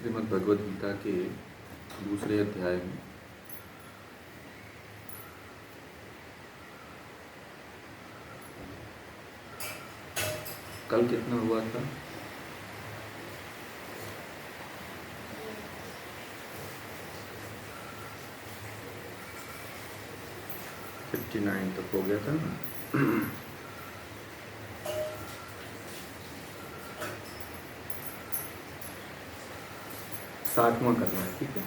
श्रीमद् भगवद गीता के दूसरे अध्याय में कल कितना हुआ था? 59 तक हो गया था ना। 60वां करना है, ठीक है।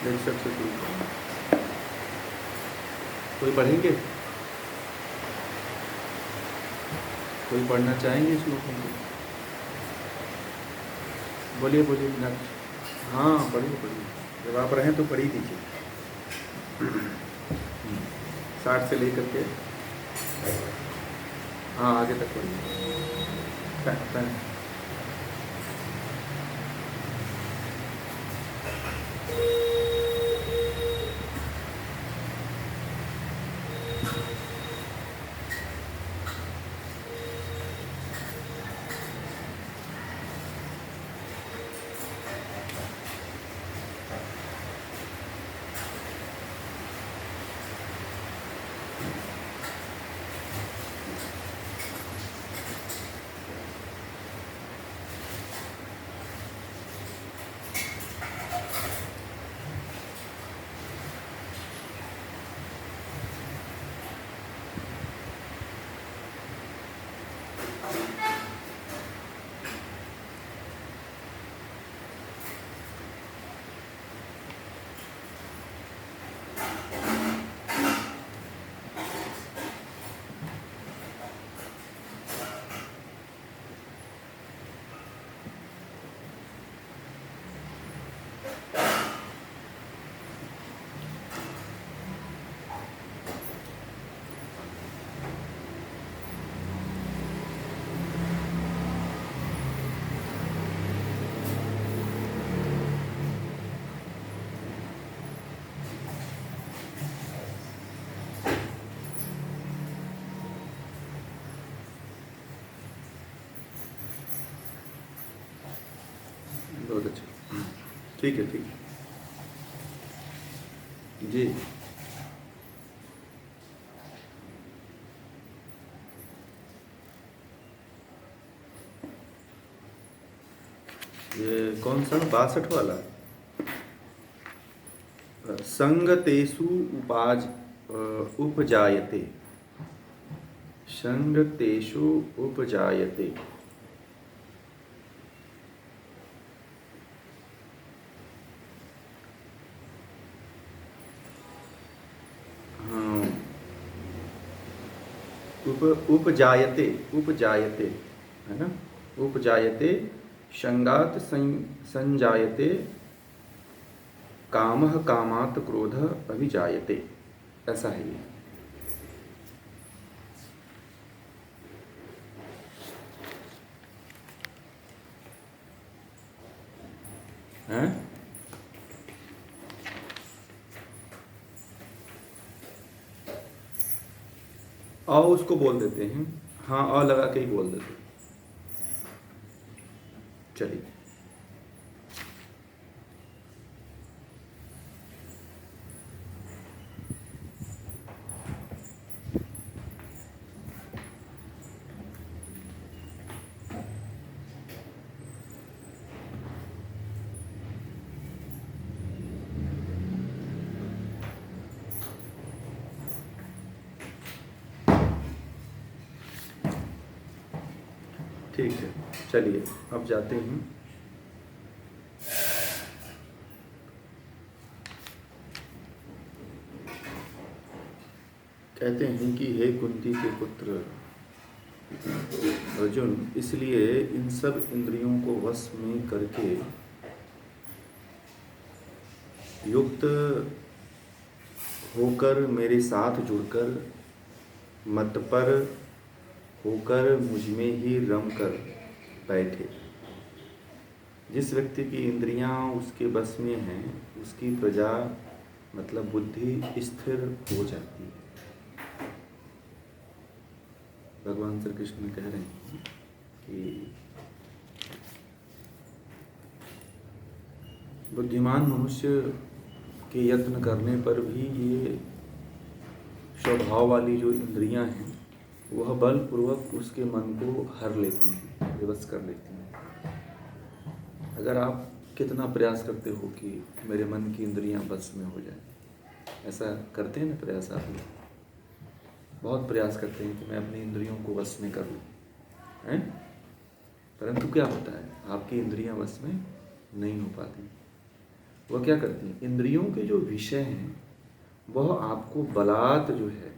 लेक्चर से शुरू करना। कोई पढ़ेंगे? कोई पढ़ना चाहेंगे इस श्लोकों को? बोलिए बोलिए बिना। हाँ पढ़िए पढ़िए, जब आप रहें तो पढ़ ही दीजिए। 60 से लेकर के हाँ आगे तक पढ़िए। बहुत अच्छा, ठीक है ठीक है जी। ये कौन सा 62 वाला? संगतेषु उपजायते, संगतेषु उपजायते। उपजायते, उपजायते है ना। उपजायते संगात संजायते, कामः कामात् क्रोधः अभिजायते, ऐसा है ये। हैं? आओ उसको बोल देते हैं। हाँ आ लगा के ही बोल देते हैं। चलिए ठीक है, चलिए अब जाते हैं। कहते हैं कि हे कुंती के पुत्र अर्जुन, इसलिए इन सब इंद्रियों को वश में करके युक्त होकर मेरे साथ जुड़कर मत पर होकर मुझ में ही रम कर बैठे। जिस व्यक्ति की इंद्रियां उसके बस में हैं, उसकी प्रजा मतलब बुद्धि स्थिर हो जाती है। भगवान श्री कृष्ण कह रहे हैं कि बुद्धिमान मनुष्य के यत्न करने पर भी ये स्वभाव वाली जो इंद्रियां हैं वह बलपूर्वक उसके मन को हर लेती हैं, विवश कर लेती हैं। अगर आप कितना प्रयास करते हो कि मेरे मन की इंद्रियां बस में हो जाए, ऐसा करते हैं ना प्रयास आप लोग, बहुत प्रयास करते हैं कि मैं अपनी इंद्रियों को वश में कर लूँ, हैं? परंतु क्या होता है, आपकी इंद्रियां वश में नहीं हो पाती। वह क्या करती हैं, इंद्रियों के जो विषय हैं वह आपको बलात् जो है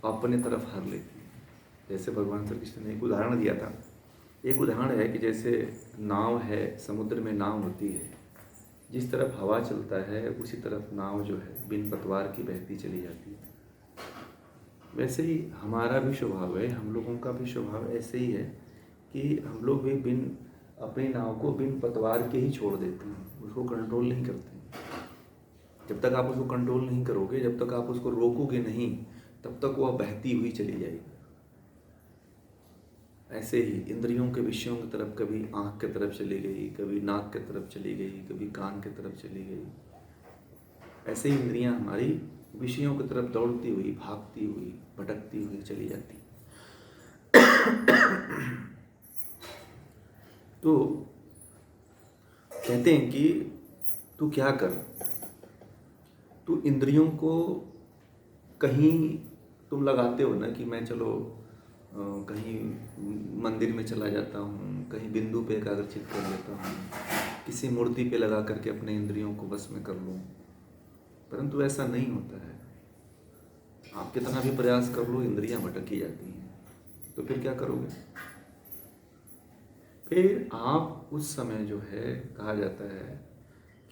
अपने तरफ हर लेती है। जैसे भगवान श्री कृष्ण ने एक उदाहरण दिया था। एक उदाहरण है कि जैसे नाव है, समुद्र में नाव होती है, जिस तरफ हवा चलता है उसी तरफ नाव जो है बिन पतवार की बहती चली जाती है। वैसे ही हमारा भी स्वभाव है, हम लोगों का भी स्वभाव ऐसे ही है कि हम लोग भी बिन अपनी नाव को बिन पतवार के ही छोड़ देते हैं, उसको कंट्रोल नहीं करते। जब तक आप उसको कंट्रोल नहीं करोगे, जब तक आप उसको रोकोगे नहीं, तब तक वह बहती हुई चली जाएगी। ऐसे ही इंद्रियों के विषयों की तरफ कभी आँख की तरफ चली गई, कभी नाक की तरफ चली गई, कभी कान की तरफ चली गई। ऐसे ही इंद्रियां हमारी विषयों की तरफ दौड़ती हुई, भागती हुई, भटकती हुई चली जाती। तो कहते हैं कि तू क्या कर, तू इंद्रियों को कहीं तुम लगाते हो ना कि मैं चलो कहीं मंदिर में चला जाता हूँ, कहीं बिंदु पे एकाग्रचित कर लेता हूँ, किसी मूर्ति पे लगा करके अपने इंद्रियों को बस में कर लूँ, परंतु ऐसा नहीं होता है। आप कितना भी प्रयास कर लो, इंद्रियां भटक ही जाती हैं। तो फिर क्या करोगे? फिर आप उस समय जो है, कहा जाता है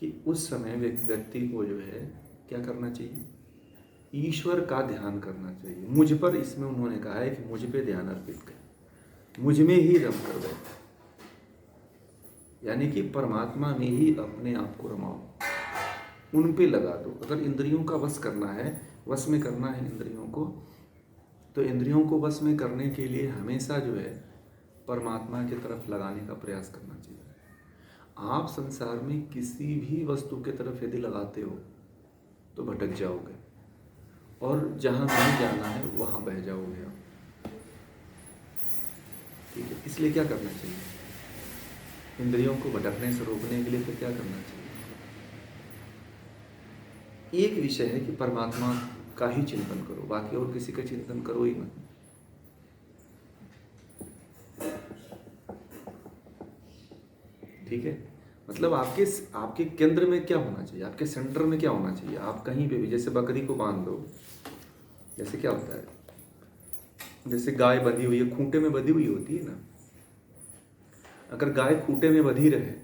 कि उस समय व्यक्ति को जो है क्या करना चाहिए, ईश्वर का ध्यान करना चाहिए। मुझ पर, इसमें उन्होंने कहा है कि मुझ पे ध्यान अर्पित कर, मुझ में ही रम कर बैठ, यानी कि परमात्मा में ही अपने आप को रमाओ, उन पे लगा दो। अगर इंद्रियों का वश करना है, वश में करना है इंद्रियों को, तो इंद्रियों को वश में करने के लिए हमेशा जो है परमात्मा की तरफ लगाने का प्रयास करना चाहिए। आप संसार में किसी भी वस्तु की तरफ यदि लगाते हो तो भटक जाओगे, और जहाँ नहीं जाना है वहाँ बह जाओगे आप। ठीक है, इसलिए क्या करना चाहिए, इंद्रियों को भटकने से रोकने के लिए फिर क्या करना चाहिए? एक विषय है कि परमात्मा का ही चिंतन करो, बाकी और किसी का चिंतन करो ही मत। ठीक है, मतलब आपके केंद्र में क्या होना चाहिए, आपके सेंटर में क्या होना चाहिए। आप कहीं पे भी, जैसे बकरी को बांध दो, जैसे क्या होता है, जैसे गाय बंधी हुई है, खूंटे में बंधी हुई होती है ना। अगर गाय खूंटे में बंधी रहे,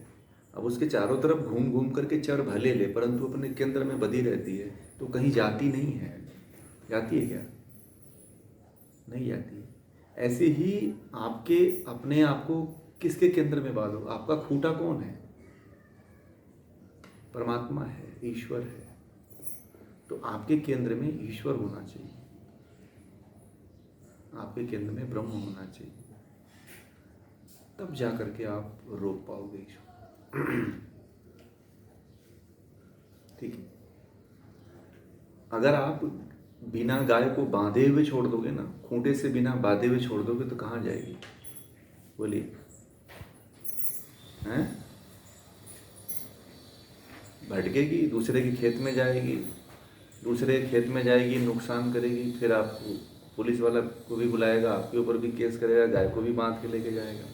अब उसके चारों तरफ घूम घूम करके चर भले ले, परंतु अपने केंद्र में बंधी रहती है, तो कहीं जाती नहीं है। जाती है क्या? नहीं जाती है। ऐसे ही आपके अपने आप को किसके केंद्र में बांधो? आपका खूंटा कौन है? परमात्मा है, ईश्वर है। तो आपके केंद्र में ईश्वर होना चाहिए, आपके केंद्र में ब्रह्म होना चाहिए, तब जा करके आप रोक पाओगे ईश्वर। ठीक है, अगर आप बिना गाय को बांधे हुए छोड़ दोगे ना, खूंटे से बिना बांधे हुए छोड़ दोगे, तो कहाँ जाएगी? बोलिए, हैं? भटकेगी, दूसरे के खेत में जाएगी, दूसरे खेत में जाएगी, नुकसान करेगी, फिर आपको पुलिस वाला को भी बुलाएगा, आपके ऊपर भी केस करेगा, गाय को भी बांध के लेके जाएगा।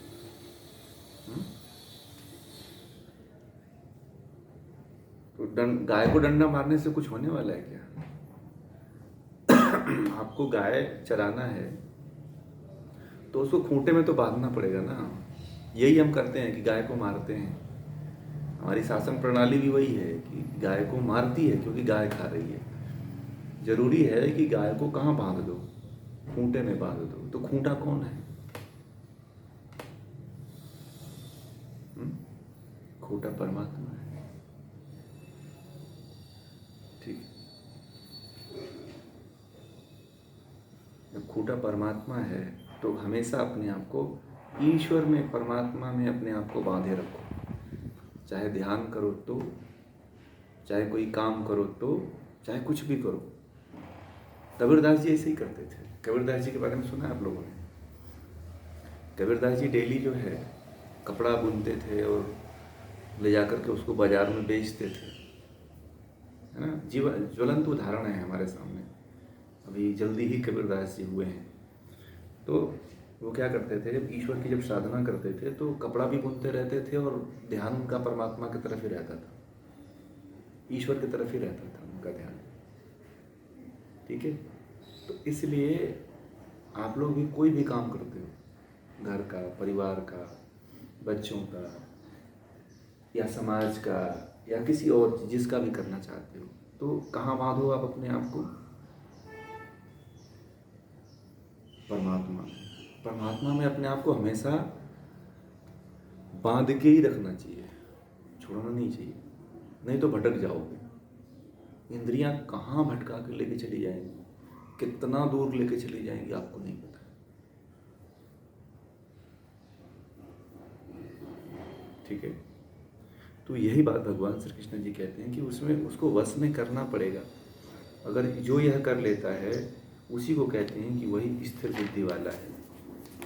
तो गाय को डंडा मारने से कुछ होने वाला है क्या? आपको गाय चराना है तो उसको खूंटे में तो बांधना पड़ेगा ना। यही हम करते हैं कि गाय को मारते हैं। हमारी शासन प्रणाली भी वही है कि गाय को मारती है क्योंकि गाय खा रही है। जरूरी है कि गाय को कहाँ बांध दो? खूंटे में बांध दो। तो खूंटा कौन है? खूंटा परमात्मा है। छोटा परमात्मा है, तो हमेशा अपने आप को ईश्वर में, परमात्मा में अपने आप को बांधे रखो। चाहे ध्यान करो तो, चाहे कोई काम करो तो, चाहे कुछ भी करो। कबीरदास जी ऐसे ही करते थे। कबीरदास जी के बारे में सुना है आप लोगों ने? कबीरदास जी डेली जो है कपड़ा बुनते थे और ले जाकर के उसको बाजार में बेचते थे, है ना। जीवन ज्वलंत उदाहरण है हमारे सामने। अभी जल्दी ही कबीरदास जी हुए हैं। तो वो क्या करते थे, जब ईश्वर की जब साधना करते थे तो कपड़ा भी बुनते रहते थे और ध्यान उनका परमात्मा की तरफ ही रहता था, ईश्वर की तरफ ही रहता था उनका ध्यान। ठीक है। तो इसलिए आप लोग भी कोई भी काम करते हो, घर का, परिवार का, बच्चों का या समाज का या किसी और जिसका भी करना चाहते हो, तो कहाँ बांधो आप अपने आप को? परमात्मा में अपने आप को हमेशा बांध के ही रखना चाहिए, छोड़ना नहीं चाहिए, नहीं तो भटक जाओगे। इंद्रियां कहाँ भटका के लेके चली जाएंगी, कितना दूर लेके चली जाएंगी आपको नहीं पता। ठीक है। तो यही बात भगवान श्री कृष्ण जी कहते हैं कि उसमें उसको वश में करना पड़ेगा। अगर जो यह कर लेता है उसी को कहते हैं कि वही स्थिर बुद्धि वाला है,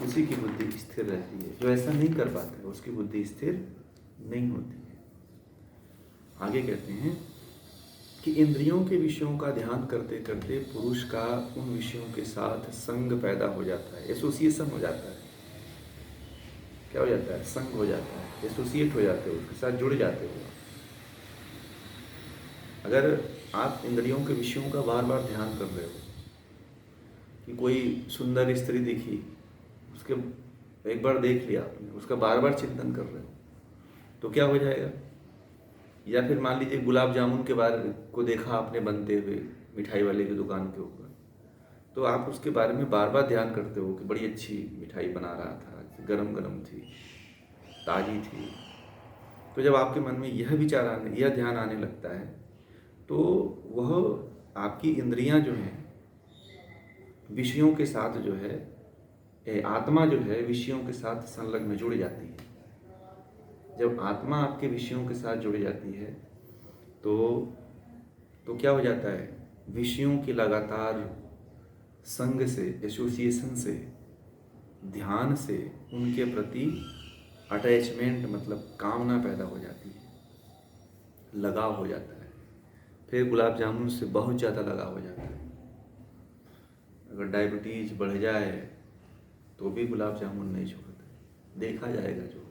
उसी की बुद्धि स्थिर रहती है। जो ऐसा नहीं कर पाता है उसकी बुद्धि स्थिर नहीं होती है। आगे कहते हैं कि इंद्रियों के विषयों का ध्यान करते करते पुरुष का उन विषयों के साथ संग पैदा हो जाता है, एसोसिएशन हो जाता है। क्या हो जाता है? संग हो जाता है, एसोसिएट हो जाते हो, उसके साथ जुड़ जाते हो। अगर आप इंद्रियों के विषयों का बार बार ध्यान कर रहे हो कि कोई सुंदर स्त्री दिखी, उसके एक बार देख लिया आपने, उसका बार बार चिंतन कर रहे हो, तो क्या हो जाएगा? या फिर मान लीजिए गुलाब जामुन के बारे को देखा आपने बनते हुए मिठाई वाले की दुकान के ऊपर, तो आप उसके बारे में बार बार ध्यान करते हो कि बड़ी अच्छी मिठाई बना रहा था, गरम गरम थी, ताज़ी थी। तो जब आपके मन में यह विचार आने, यह ध्यान आने लगता है, तो वह आपकी इंद्रियां जो हैं विषयों के साथ जो है, आत्मा जो है विषयों के साथ संलग्न जुड़ जाती है। जब आत्मा आपके विषयों के साथ जुड़ जाती है तो क्या हो जाता है? विषयों की लगातार संग से, एसोसिएशन से, ध्यान से उनके प्रति अटैचमेंट मतलब कामना पैदा हो जाती है, लगाव हो जाता है। फिर गुलाब जामुन से बहुत ज़्यादा लगाव हो जाता है। अगर डायबिटीज बढ़ जाए तो भी गुलाब जामुन नहीं छोड़ते, देखा जाएगा जो होगा,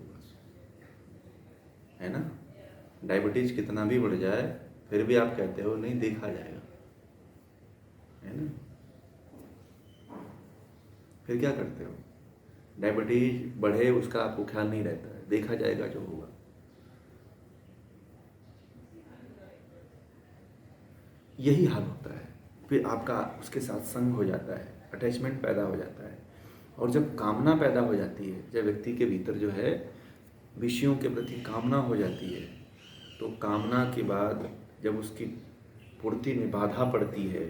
है ना। डायबिटीज कितना भी बढ़ जाए फिर भी आप कहते हो नहीं, देखा जाएगा, है ना। फिर क्या करते हो? डायबिटीज बढ़े उसका आपको ख्याल नहीं रहता है, देखा जाएगा जो होगा। यही हाल होता है। फिर आपका उसके साथ संग हो जाता है, अटैचमेंट पैदा हो जाता है। और जब कामना पैदा हो जाती है, जब व्यक्ति के भीतर जो है विषयों के प्रति कामना हो जाती है, तो कामना के बाद जब उसकी पूर्ति में बाधा पड़ती है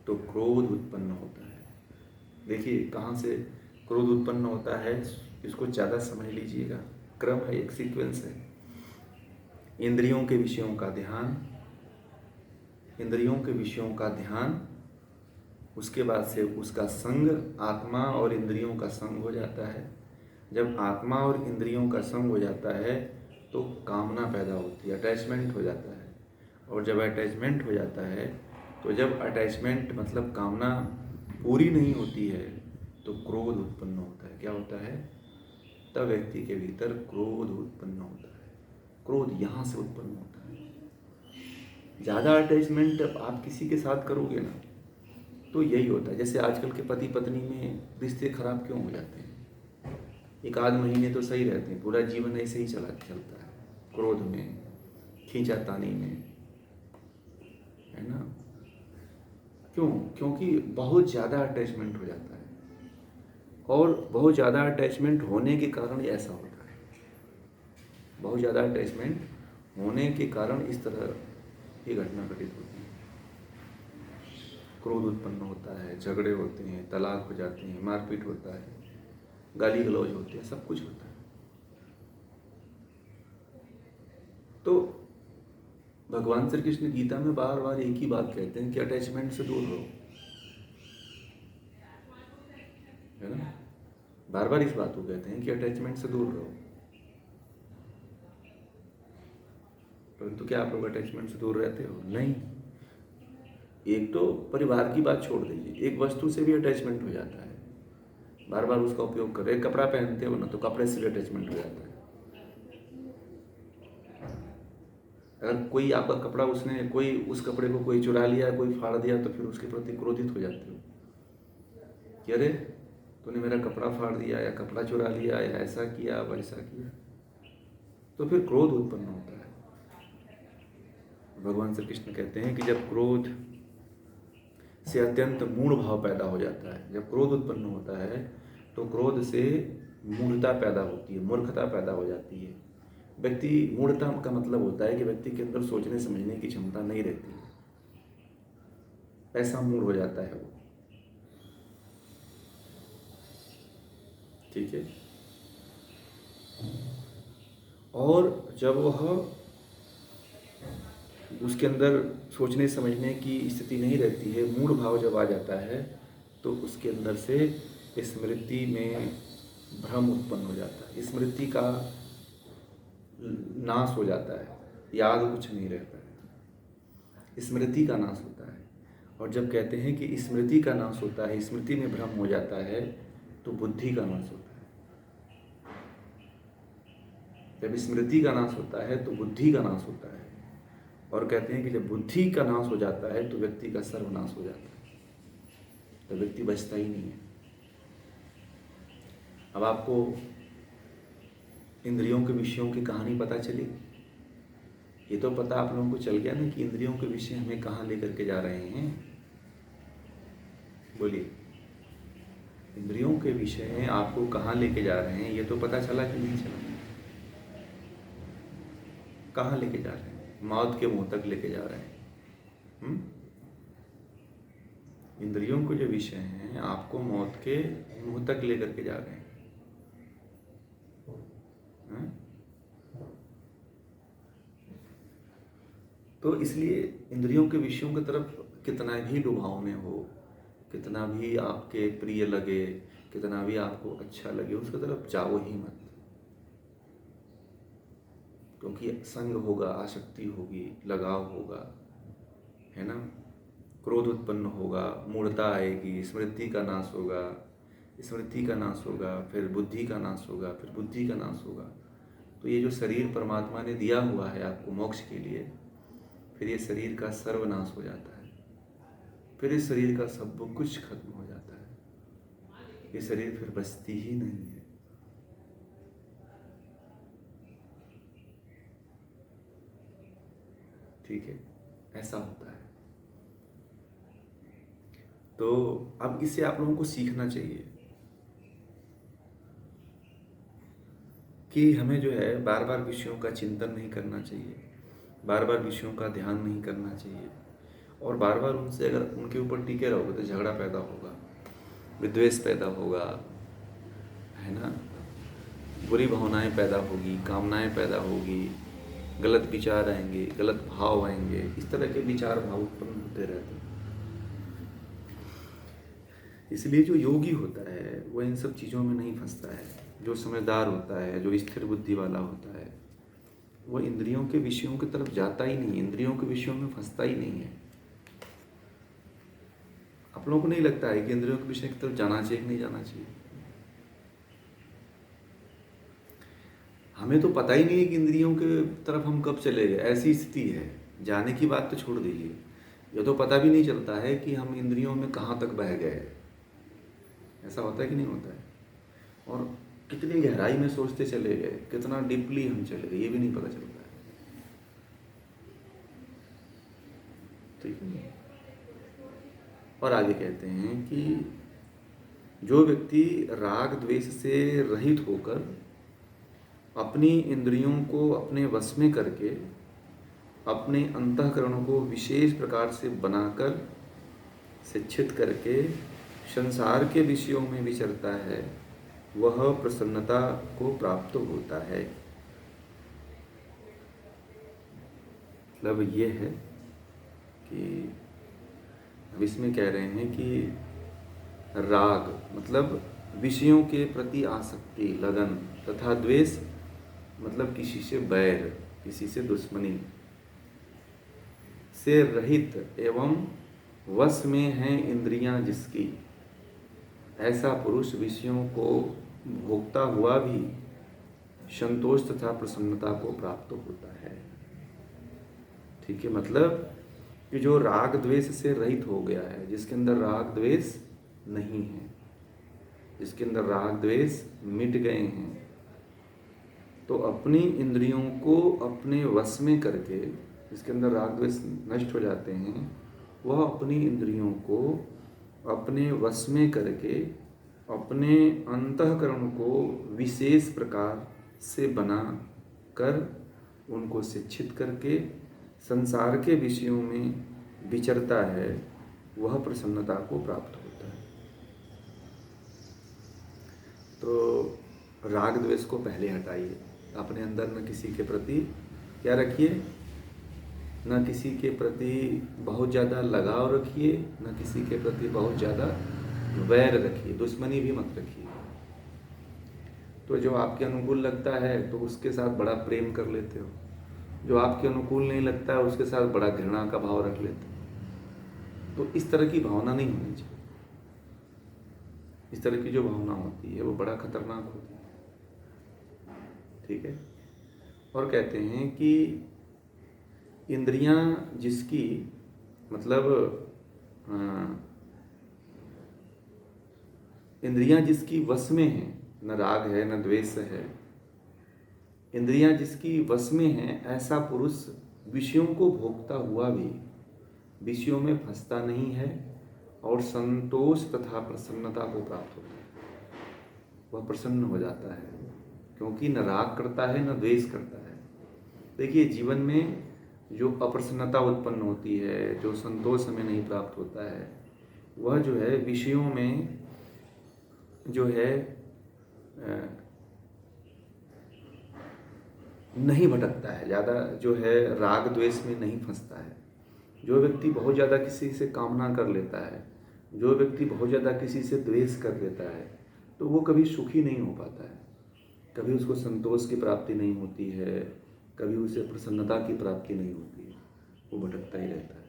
तो क्रोध उत्पन्न होता है। देखिए कहाँ से क्रोध उत्पन्न होता है, इसको ज़्यादा समझ लीजिएगा। क्रम है, एक सीक्वेंस है। इंद्रियों के विषयों का ध्यान, इंद्रियों के विषयों का ध्यान, उसके बाद से उसका संग, आत्मा और इंद्रियों का संग हो जाता है। जब आत्मा और इंद्रियों का संग हो जाता है तो कामना पैदा होती है, अटैचमेंट हो जाता है। और जब अटैचमेंट हो जाता है, तो जब अटैचमेंट मतलब कामना पूरी नहीं होती है तो क्रोध उत्पन्न होता है। क्या होता है? तब व्यक्ति के भीतर क्रोध उत्पन्न होता है। क्रोध यहाँ से उत्पन्न होता है। ज़्यादा अटैचमेंट आप किसी के साथ करोगे ना तो यही होता है। जैसे आजकल के पति पत्नी में रिश्ते खराब क्यों हो जाते हैं? एक आध महीने तो सही रहते हैं, पूरा जीवन ऐसे ही चलता है, क्रोध में, खींचातानी में, है ना। क्यों? क्योंकि बहुत ज़्यादा अटैचमेंट हो जाता है। और बहुत ज़्यादा अटैचमेंट होने के कारण ऐसा होता है। बहुत ज़्यादा अटैचमेंट होने के कारण इस तरह की घटना घटित होती है। क्रोध उत्पन्न होता है, झगड़े होते हैं, तलाक हो जाते हैं, मारपीट होता है, गाली गलौज होते हैं, सब कुछ होता है। तो भगवान श्री कृष्ण गीता में बार बार एक ही बात कहते हैं कि अटैचमेंट से दूर रहो, है ना। बार बार इस बात को कहते हैं कि अटैचमेंट से दूर रहो। परंतु क्या आप लोग अटैचमेंट से दूर रहते हो? नहीं। एक तो परिवार की बात छोड़ दीजिए, एक वस्तु से भी अटैचमेंट हो जाता है, बार बार उसका उपयोग कर रहे। कपड़ा पहनते हो ना, तो कपड़े से भी अटैचमेंट हो जाता है। अगर कोई आपका कपड़ा कोई उस कपड़े को कोई चुरा लिया, कोई फाड़ दिया, तो फिर उसके प्रति क्रोधित हो जाते हो कि अरे तूने मेरा कपड़ा फाड़ दिया, या कपड़ा चुरा लिया, या ऐसा किया, वैसा किया, तो फिर क्रोध उत्पन्न होता है। भगवान श्री कृष्ण कहते हैं कि जब क्रोध से अत्यंत मूढ़ भाव पैदा हो जाता है, जब क्रोध उत्पन्न होता है तो क्रोध से मूढ़ता पैदा होती है, मूर्खता पैदा हो जाती है। व्यक्ति, मूढ़ता का मतलब होता है कि व्यक्ति के अंदर सोचने समझने की क्षमता नहीं रहती है, ऐसा मूढ़ हो जाता है वो। ठीक है। और जब वह उसके अंदर सोचने समझने की स्थिति नहीं रहती है, मूढ़ भाव जब आ जाता है, तो उसके अंदर से स्मृति में भ्रम उत्पन्न हो जाता है, स्मृति का नाश हो जाता है, याद कुछ नहीं रहता है, स्मृति का नाश होता है। और जब कहते हैं कि स्मृति का नाश होता है, स्मृति में भ्रम हो जाता है, तो बुद्धि का नाश होता है। जब स्मृति का नाश होता है तो बुद्धि का नाश होता है। और कहते हैं कि जब बुद्धि का नाश हो जाता है तो व्यक्ति का सर्वनाश हो जाता है, तो व्यक्ति बचता ही नहीं है। अब आपको इंद्रियों के विषयों की कहानी पता चली, ये तो पता आप लोगों को चल गया ना कि इंद्रियों के विषय हमें कहाँ लेकर के जा रहे हैं। बोलिए, इंद्रियों के विषय आपको कहाँ लेके जा रहे हैं, ये तो पता चला कि नहीं चला? कहाँ लेके जा रहे हैं? मौत के मुंह तक लेके जा रहे हैं। इंद्रियों के जो विषय हैं आपको मौत के मुंह तक लेकर के जा रहे हैं। तो इसलिए इंद्रियों के विषयों की तरफ कितना भी लुभावने हो, कितना भी आपके प्रिय लगे, कितना भी आपको अच्छा लगे, उसकी तरफ जाओ ही मत, क्योंकि संग होगा, आसक्ति होगी, लगाव होगा, है ना। क्रोध उत्पन्न होगा, मूढ़ता आएगी, स्मृति का नाश होगा, स्मृति का नाश होगा, फिर बुद्धि का नाश होगा, फिर बुद्धि का नाश होगा। तो ये जो शरीर परमात्मा ने दिया हुआ है आपको मोक्ष के लिए, फिर ये शरीर का सर्वनाश हो जाता है, फिर इस शरीर का सब कुछ खत्म हो जाता है, ये शरीर फिर बचती ही नहीं है। ठीक है, ऐसा होता है। तो अब इससे आप लोगों को सीखना चाहिए कि हमें जो है बार बार विषयों का चिंतन नहीं करना चाहिए, बार बार विषयों का ध्यान नहीं करना चाहिए, और बार बार उनसे अगर उनके ऊपर टिके रहोगे तो झगड़ा पैदा होगा, विद्वेष पैदा होगा, है ना, बुरी भावनाएं पैदा होगी, कामनाएं पैदा होगी, गलत विचार आएंगे, गलत भाव आएंगे, इस तरह के विचार भाव उत्पन्न होते रहते हैं। इसलिए जो योगी होता है वो इन सब चीज़ों में नहीं फंसता है, जो समझदार होता है, जो स्थिर बुद्धि वाला होता है, वो इंद्रियों के विषयों की तरफ जाता ही नहीं, इंद्रियों के विषयों में फंसता ही नहीं है। आप लोगों को नहीं लगता है कि इंद्रियों के विषय की तरफ जाना चाहिए कि नहीं जाना चाहिए? हमें तो पता ही नहीं है कि इंद्रियों के तरफ हम कब चले गए, ऐसी स्थिति है। जाने की बात तो छोड़ दीजिए, ये तो पता भी नहीं चलता है कि हम इंद्रियों में कहाँ तक बह गए। ऐसा होता है कि नहीं होता है? और कितनी गहराई में सोचते चले गए, कितना डीपली हम चले गए, ये भी नहीं पता चलता है। ठीक है। और आगे कहते हैं कि जो व्यक्ति राग द्वेष से रहित होकर अपनी इंद्रियों को अपने वश में करके अपने अंतःकरण को विशेष प्रकार से बनाकर शिक्षित करके संसार के विषयों में विचरता है, वह प्रसन्नता को प्राप्त होता है। मतलब ये है कि अब इसमें कह रहे हैं कि राग मतलब विषयों के प्रति आसक्ति, लगन, तथा द्वेष मतलब किसी से बैर, किसी से दुश्मनी से रहित एवं वश में हैं इंद्रियां जिसकी, ऐसा पुरुष विषयों को भोगता हुआ भी संतोष तथा प्रसन्नता को प्राप्त होता है। ठीक है, मतलब कि जो राग द्वेष से रहित हो गया है, जिसके अंदर राग द्वेष नहीं है, जिसके अंदर राग द्वेष मिट गए हैं, तो अपनी इंद्रियों को अपने वश में करके, जिसके अंदर राग द्वेष नष्ट हो जाते हैं, वह अपनी इंद्रियों को अपने वश में करके अपने अंतःकरण को विशेष प्रकार से बना कर उनको शिक्षित करके संसार के विषयों में विचरता है, वह प्रसन्नता को प्राप्त होता है। तो राग द्वेष को पहले हटाइए, अपने अंदर न किसी के प्रति क्या रखिए, न किसी के प्रति बहुत ज़्यादा लगाव रखिए, न किसी के प्रति बहुत ज़्यादा वैर रखिए, दुश्मनी भी मत रखिए। तो जो आपके अनुकूल लगता है तो उसके साथ बड़ा प्रेम कर लेते हो, जो आपके अनुकूल नहीं लगता है उसके साथ बड़ा घृणा का भाव रख लेते हो। तो इस तरह की भावना नहीं होनी चाहिए। इस तरह की जो भावना होती है वो बड़ा खतरनाक होती है। ठीक है, और कहते हैं कि इंद्रियां जिसकी मतलब इंद्रियां जिसकी वश में है, न राग है न द्वेष है, इंद्रियां जिसकी वश में है, ऐसा पुरुष विषयों को भोगता हुआ भी विषयों में फंसता नहीं है और संतोष तथा प्रसन्नता को प्राप्त होता है। वह प्रसन्न हो जाता है क्योंकि न राग करता है न द्वेष करता है। देखिए, जीवन में जो अप्रसन्नता उत्पन्न होती है, जो संतोष हमें नहीं प्राप्त होता है, वह जो है विषयों में जो है नहीं भटकता है, ज़्यादा जो है राग द्वेष में नहीं फंसता है। जो व्यक्ति बहुत ज़्यादा किसी से कामना कर लेता है, जो व्यक्ति बहुत ज़्यादा किसी से द्वेष कर लेता है, तो वो कभी सुखी नहीं हो पाता है, कभी उसको संतोष की प्राप्ति नहीं होती है, कभी उसे प्रसन्नता की प्राप्ति नहीं होती है, वो भटकता ही रहता है।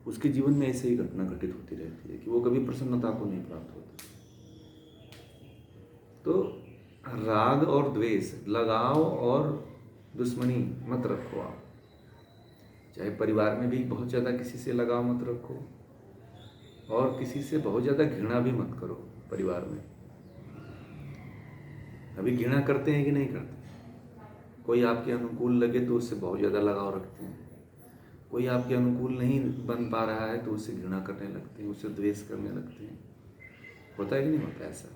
उसके जीवन में ऐसे ही घटना घटित होती रहती है कि वो कभी प्रसन्नता को नहीं प्राप्त होता। तो राग और द्वेष, लगाव और दुश्मनी मत रखो आप। चाहे परिवार में भी बहुत ज़्यादा किसी से लगाव मत रखो और किसी से बहुत ज़्यादा घृणा भी मत करो। परिवार में अभी घृणा करते हैं कि नहीं करते? कोई आपके अनुकूल लगे तो उससे बहुत ज़्यादा लगाव रखते हैं, कोई आपके अनुकूल नहीं बन पा रहा है तो उससे घृणा करने लगते हैं, उससे द्वेष करने लगते हैं। होता है कि नहीं होता ऐसा?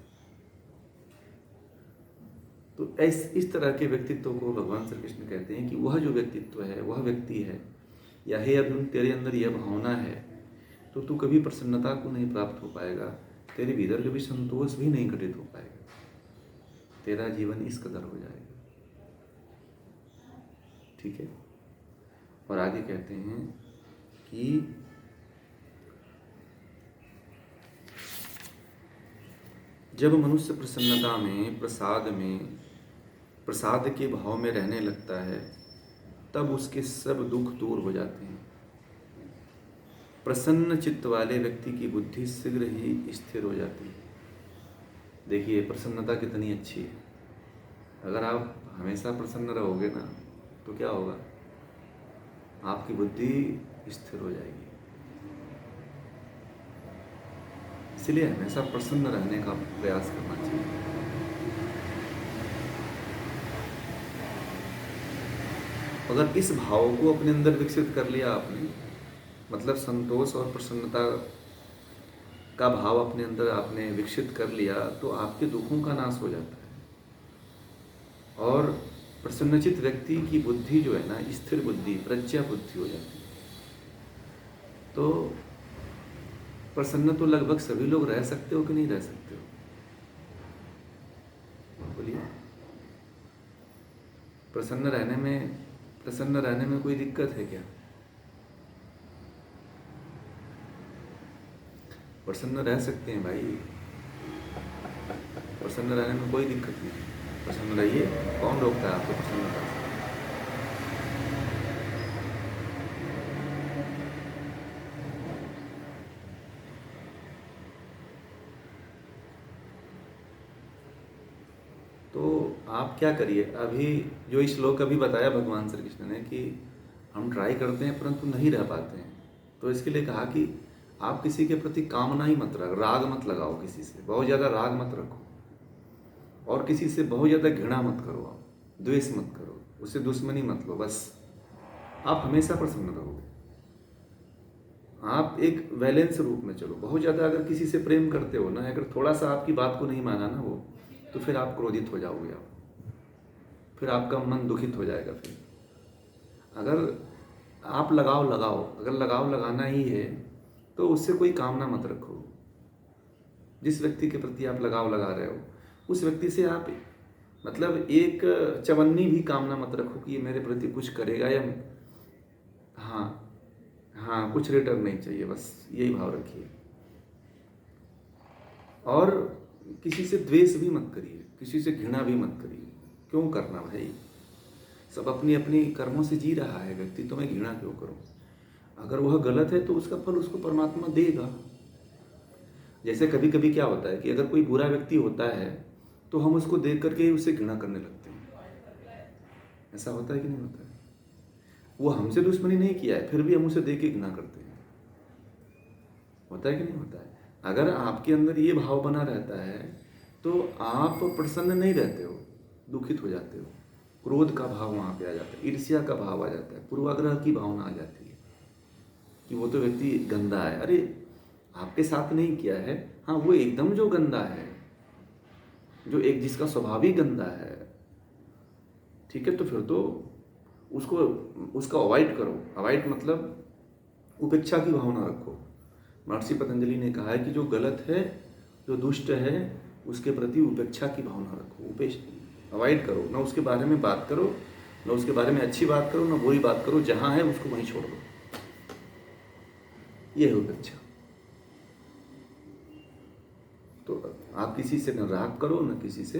तो इस तरह के व्यक्तित्व को भगवान श्री कृष्ण कहते हैं कि वह जो व्यक्तित्व है, वह व्यक्ति है, या हे अर्जुन तेरे अंदर यह भावना है तो तू कभी प्रसन्नता को नहीं प्राप्त हो पाएगा, तेरे भीतर कभी संतोष भी नहीं घटित हो पाएगा, तेरा जीवन इस कदर हो जाएगा। ठीक है, और आगे कहते हैं कि जब मनुष्य प्रसन्नता में, प्रसाद के भाव में रहने लगता है, तब उसके सब दुख दूर हो जाते हैं। प्रसन्न चित्त वाले व्यक्ति की बुद्धि शीघ्र ही स्थिर हो जाती है। देखिए, प्रसन्नता कितनी अच्छी है। अगर आप हमेशा प्रसन्न रहोगे ना तो क्या होगा, आपकी बुद्धि स्थिर हो जाएगी। इसलिए हमेशा प्रसन्न रहने का प्रयास करना चाहिए। अगर इस भाव को अपने अंदर विकसित कर लिया आपने, मतलब संतोष और प्रसन्नता का भाव अपने अंदर आपने विकसित कर लिया, तो आपके दुखों का नाश हो जाता है और प्रसन्नचित व्यक्ति की बुद्धि जो है ना, स्थिर बुद्धि, प्रज्ञा बुद्धि हो जाती है। तो प्रसन्न तो लगभग सभी लोग रह सकते हो कि नहीं रह सकते हो? बोलिए। प्रसन्न रहने में कोई दिक्कत है क्या? प्रसन्न रह सकते हैं भाई, प्रसन्न रहने में कोई दिक्कत नहीं। प्रसन्न रहिए, कौन रोकता है आपको प्रसन्नता से? तो आप क्या करिए, अभी जो श्लोक अभी बताया भगवान श्री कृष्ण ने कि हम ट्राई करते हैं परंतु नहीं रह पाते हैं, तो इसके लिए कहा कि आप किसी के प्रति कामना ही मत रखो, राग मत लगाओ, किसी से बहुत ज़्यादा राग मत रखो, और किसी से बहुत ज़्यादा घृणा मत करो, आप द्वेष मत करो, उससे दुश्मनी मत लो, बस आप हमेशा प्रसन्न रहोगे। आप एक बैलेंस रूप में चलो। बहुत ज़्यादा अगर किसी से प्रेम करते हो ना, अगर थोड़ा सा आपकी बात को नहीं माना ना वो, तो फिर आप क्रोधित हो जाओगे, आप फिर आपका मन दुखित हो जाएगा। फिर अगर आप लगाव लगाओ, अगर लगाव लगाना ही है तो उससे कोई कामना मत रखो। जिस व्यक्ति के प्रति आप लगाव लगा रहे हो उस व्यक्ति से आप मतलब एक चवन्नी भी कामना मत रखो कि ये मेरे प्रति कुछ करेगा या हाँ हाँ कुछ रिटर्न नहीं चाहिए, बस यही भाव रखिए। और किसी से द्वेष भी मत करिए, किसी से घृणा भी मत करिए। क्यों करना भाई? सब अपनी अपनी कर्मों से जी रहा है व्यक्ति, तो मैं घृणा क्यों करूं? अगर वह गलत है तो उसका फल उसको परमात्मा देगा। जैसे कभी कभी क्या होता है कि अगर कोई बुरा व्यक्ति होता है तो हम उसको देख करके उससे घृणा करने लगते हैं। ऐसा होता है कि नहीं होता है? वो हमसे दुश्मनी नहीं किया है फिर भी हम उसे देख के घृणा करते हैं। होता है कि नहीं होता है? अगर आपके अंदर ये भाव बना रहता है तो आप प्रसन्न नहीं रहते हो, दुखित हो जाते हो। क्रोध का भाव वहाँ पे आ जाता है, ईर्ष्या का भाव आ जाता है, पूर्वाग्रह की भावना आ जाती है कि वो तो व्यक्ति गंदा है। अरे आपके साथ नहीं किया है, हाँ वो एकदम जो गंदा है, जो एक जिसका स्वभाव ही गंदा है, ठीक है, तो फिर तो उसको उसका अवॉइड करो। अवॉइड मतलब उपेक्षा की भावना रखो। महर्षि पतंजलि ने कहा है कि जो गलत है, जो दुष्ट है, उसके प्रति उपेक्षा की भावना रखो। अवॉइड करो, ना उसके बारे में बात करो, ना उसके बारे में अच्छी बात करो, ना बुरी बात करो। जहाँ है उसको वहीं छोड़ दो, ये है उपेक्षा। तो आप किसी से न राग करो, न किसी से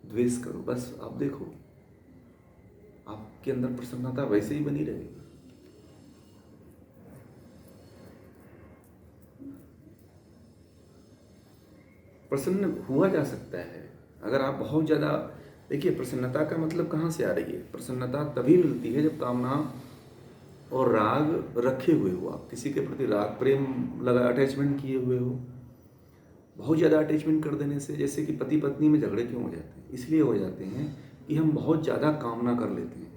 द्वेष करो। बस आप देखो आपके अंदर प्रसन्नता वैसे ही बनी रहेगी। प्रसन्न हुआ जा सकता है अगर आप बहुत ज़्यादा देखिए। प्रसन्नता का मतलब कहाँ से आ रही है? प्रसन्नता तभी मिलती है जब कामना और राग रखे हुए हो, आप किसी के प्रति राग प्रेम लगा अटैचमेंट किए हुए हो। बहुत ज़्यादा अटैचमेंट कर देने से, जैसे कि पति पत्नी में झगड़े क्यों हो जाते हैं? इसलिए हो जाते हैं कि हम बहुत ज़्यादा कामना कर लेते हैं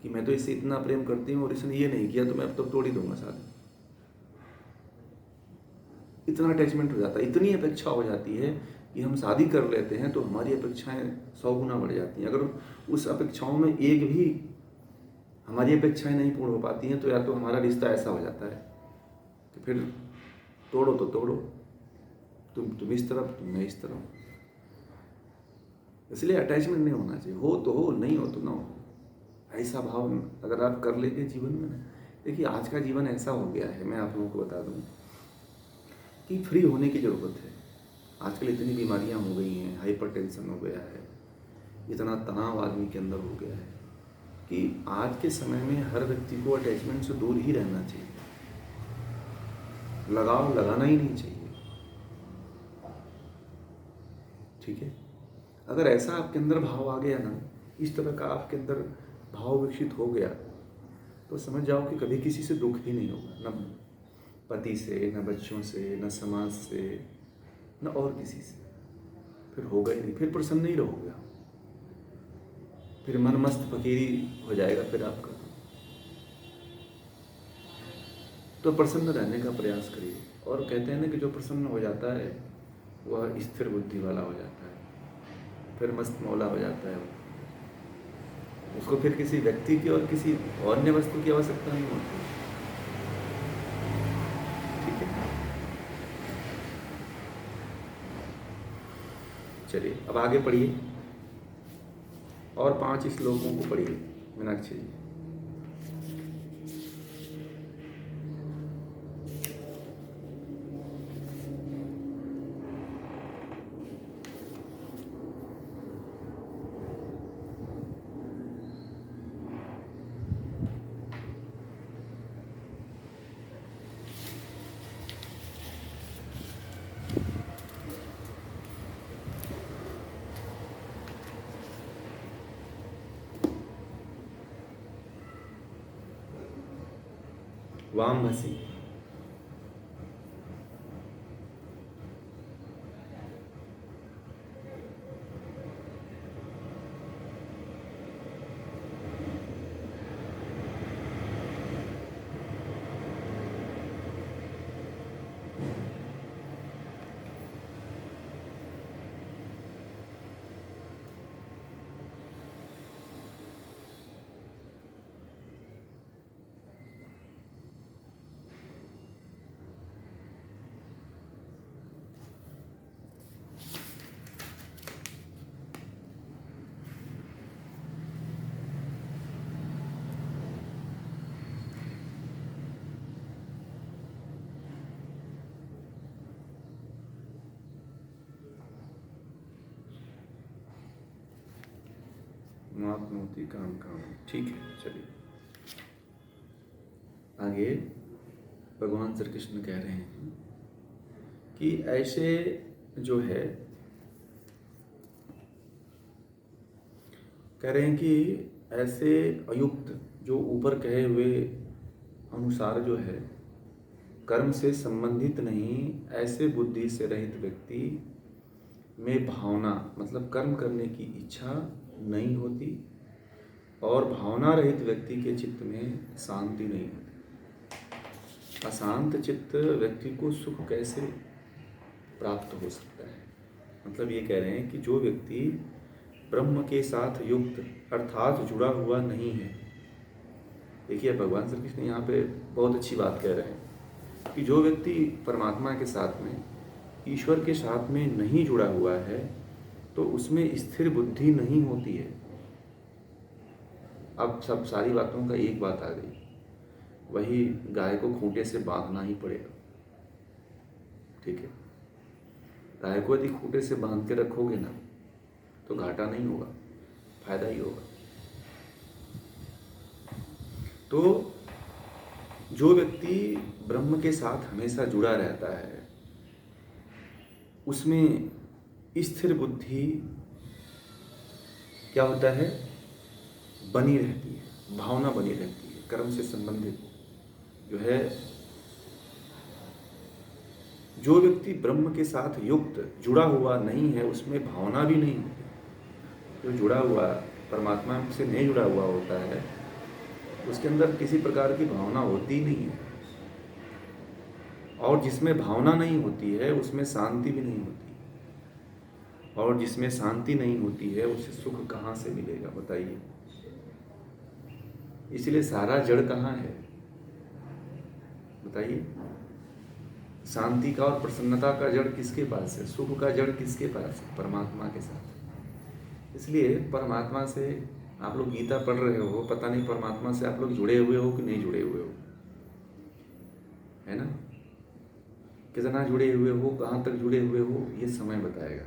कि मैं तो इससे इतना प्रेम करती हूँ और इसने ये नहीं किया तो मैं अब तो तोड़ ही दूंगा शादी। इतना अटैचमेंट हो जाता है, इतनी अपेक्षा हो जाती है कि हम शादी कर लेते हैं तो हमारी अपेक्षाएं 100 गुना बढ़ जाती हैं। अगर उस अपेक्षाओं में एक भी हमारी अपेक्षाएं नहीं पूर्ण हो पाती हैं तो या तो हमारा रिश्ता ऐसा हो जाता है कि फिर तोड़ो तो तोड़ो, तुम इस तरफ, तुम मैं इस तरफ। इसलिए अटैचमेंट नहीं होना चाहिए। हो तो हो, नहीं हो तो ना हो। ऐसा भाव अगर आप कर लेते जीवन में, देखिए आज का जीवन ऐसा हो गया है, मैं आप लोगों को बता दूं कि फ्री होने की ज़रूरत है। आजकल इतनी बीमारियां हो गई हैं, हाइपरटेंशन हो गया है, इतना तनाव आदमी के अंदर हो गया है कि आज के समय में हर व्यक्ति को अटैचमेंट से दूर ही रहना चाहिए, लगाव लगाना ही नहीं चाहिए। ठीक है, अगर ऐसा आपके अंदर भाव आ गया ना, इस तरह का आपके अंदर भाव विकसित हो गया, तो समझ जाओ कि कभी किसी से दुख ही नहीं होगा, न पति से, न बच्चों से, न समाज से, न और किसी से। फिर होगा ही नहीं, फिर प्रसन्न ही रहोगे, फिर मन मस्त फकीरी हो जाएगा फिर आपका। तो प्रसन्न रहने का प्रयास करिए। और कहते हैं ना कि जो प्रसन्न हो जाता है वह स्थिर बुद्धि वाला हो जाता है, फिर मस्त मौला हो जाता है। उसको फिर किसी व्यक्ति की और किसी अन्य वस्तु की आवश्यकता नहीं होती। ठीक है, चलिए अब आगे पढ़िए और 5 श्लोकों को पढ़िए मीनाक्षी जी। वामसी। मापनोति काम काम। ठीक है, चलिए आगे भगवान श्री कृष्ण कह रहे हैं कि ऐसे जो है, कह रहे हैं कि ऐसे अयुक्त जो ऊपर कहे हुए अनुसार जो है कर्म से संबंधित नहीं, ऐसे बुद्धि से रहित व्यक्ति में भावना मतलब कर्म करने की इच्छा नहीं होती और भावना रहित व्यक्ति के चित्त में शांति नहीं होती। अशांत चित्त व्यक्ति को सुख कैसे प्राप्त हो सकता है? मतलब ये कह रहे हैं कि जो व्यक्ति ब्रह्म के साथ युक्त अर्थात जुड़ा हुआ नहीं है। देखिए भगवान श्री कृष्ण यहाँ पे बहुत अच्छी बात कह रहे हैं कि जो व्यक्ति परमात्मा के साथ में, ईश्वर के साथ में नहीं जुड़ा हुआ है तो उसमें स्थिर बुद्धि नहीं होती है। अब सब सारी बातों का एक बात आ गई, वही गाय को खूंटे से बांधना ही पड़ेगा। ठीक है, गाय को यदि खूंटे से बांध के रखोगे ना तो घाटा नहीं होगा, फायदा ही होगा। तो जो व्यक्ति ब्रह्म के साथ हमेशा जुड़ा रहता है उसमें स्थिर बुद्धि क्या होता है, बनी रहती है, भावना बनी रहती है। कर्म से संबंधित जो है, जो व्यक्ति ब्रह्म के साथ युक्त जुड़ा हुआ नहीं है उसमें भावना भी नहीं होती। जो जुड़ा हुआ परमात्मा से नहीं जुड़ा हुआ होता है उसके अंदर किसी प्रकार की भावना होती नहीं है, और जिसमें भावना नहीं होती है उसमें शांति भी नहीं होती, और जिसमें शांति नहीं होती है उसे सुख कहाँ से मिलेगा बताइए। इसलिए सारा जड़ कहाँ है बताइए? शांति का और प्रसन्नता का जड़ किसके पास है? सुख का जड़ किसके पास है? परमात्मा के साथ। इसलिए परमात्मा से आप लोग गीता पढ़ रहे हो, पता नहीं परमात्मा से आप लोग जुड़े हुए हो कि नहीं जुड़े हुए हो, है ना? कितना जुड़े हुए हो, कहाँ तक जुड़े हुए हो, ये समय बताएगा।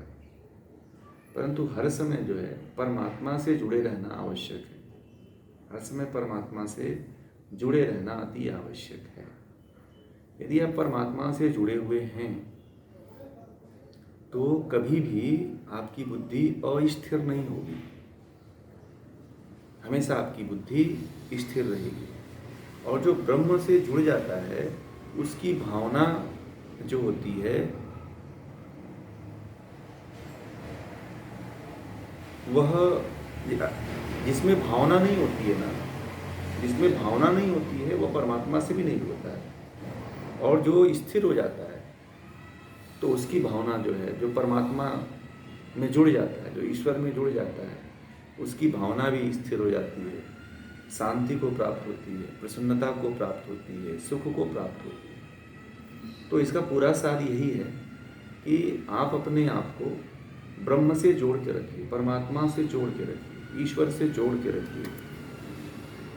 परंतु हर समय जो है परमात्मा से जुड़े रहना आवश्यक है। हर समय परमात्मा से जुड़े रहना अति आवश्यक है। यदि आप परमात्मा से जुड़े हुए हैं तो कभी भी आपकी बुद्धि अस्थिर नहीं होगी, हमेशा आपकी बुद्धि स्थिर रहेगी। और जो ब्रह्म से जुड़ जाता है उसकी भावना जो होती है वह, जिसमें भावना नहीं होती है ना, जिसमें भावना नहीं होती है वह परमात्मा से भी नहीं जुड़ता है। और जो स्थिर हो जाता है तो उसकी भावना जो है, जो परमात्मा में जुड़ जाता है, जो ईश्वर में जुड़ जाता है, उसकी भावना भी स्थिर हो जाती है, शांति को प्राप्त होती है, प्रसन्नता को प्राप्त होती है, सुख को प्राप्त होती है। तो इसका पूरा सार यही है कि आप अपने आप को ब्रह्म से जोड़ के रखिए, परमात्मा से जोड़ के रखिए, ईश्वर से जोड़ के रखिए।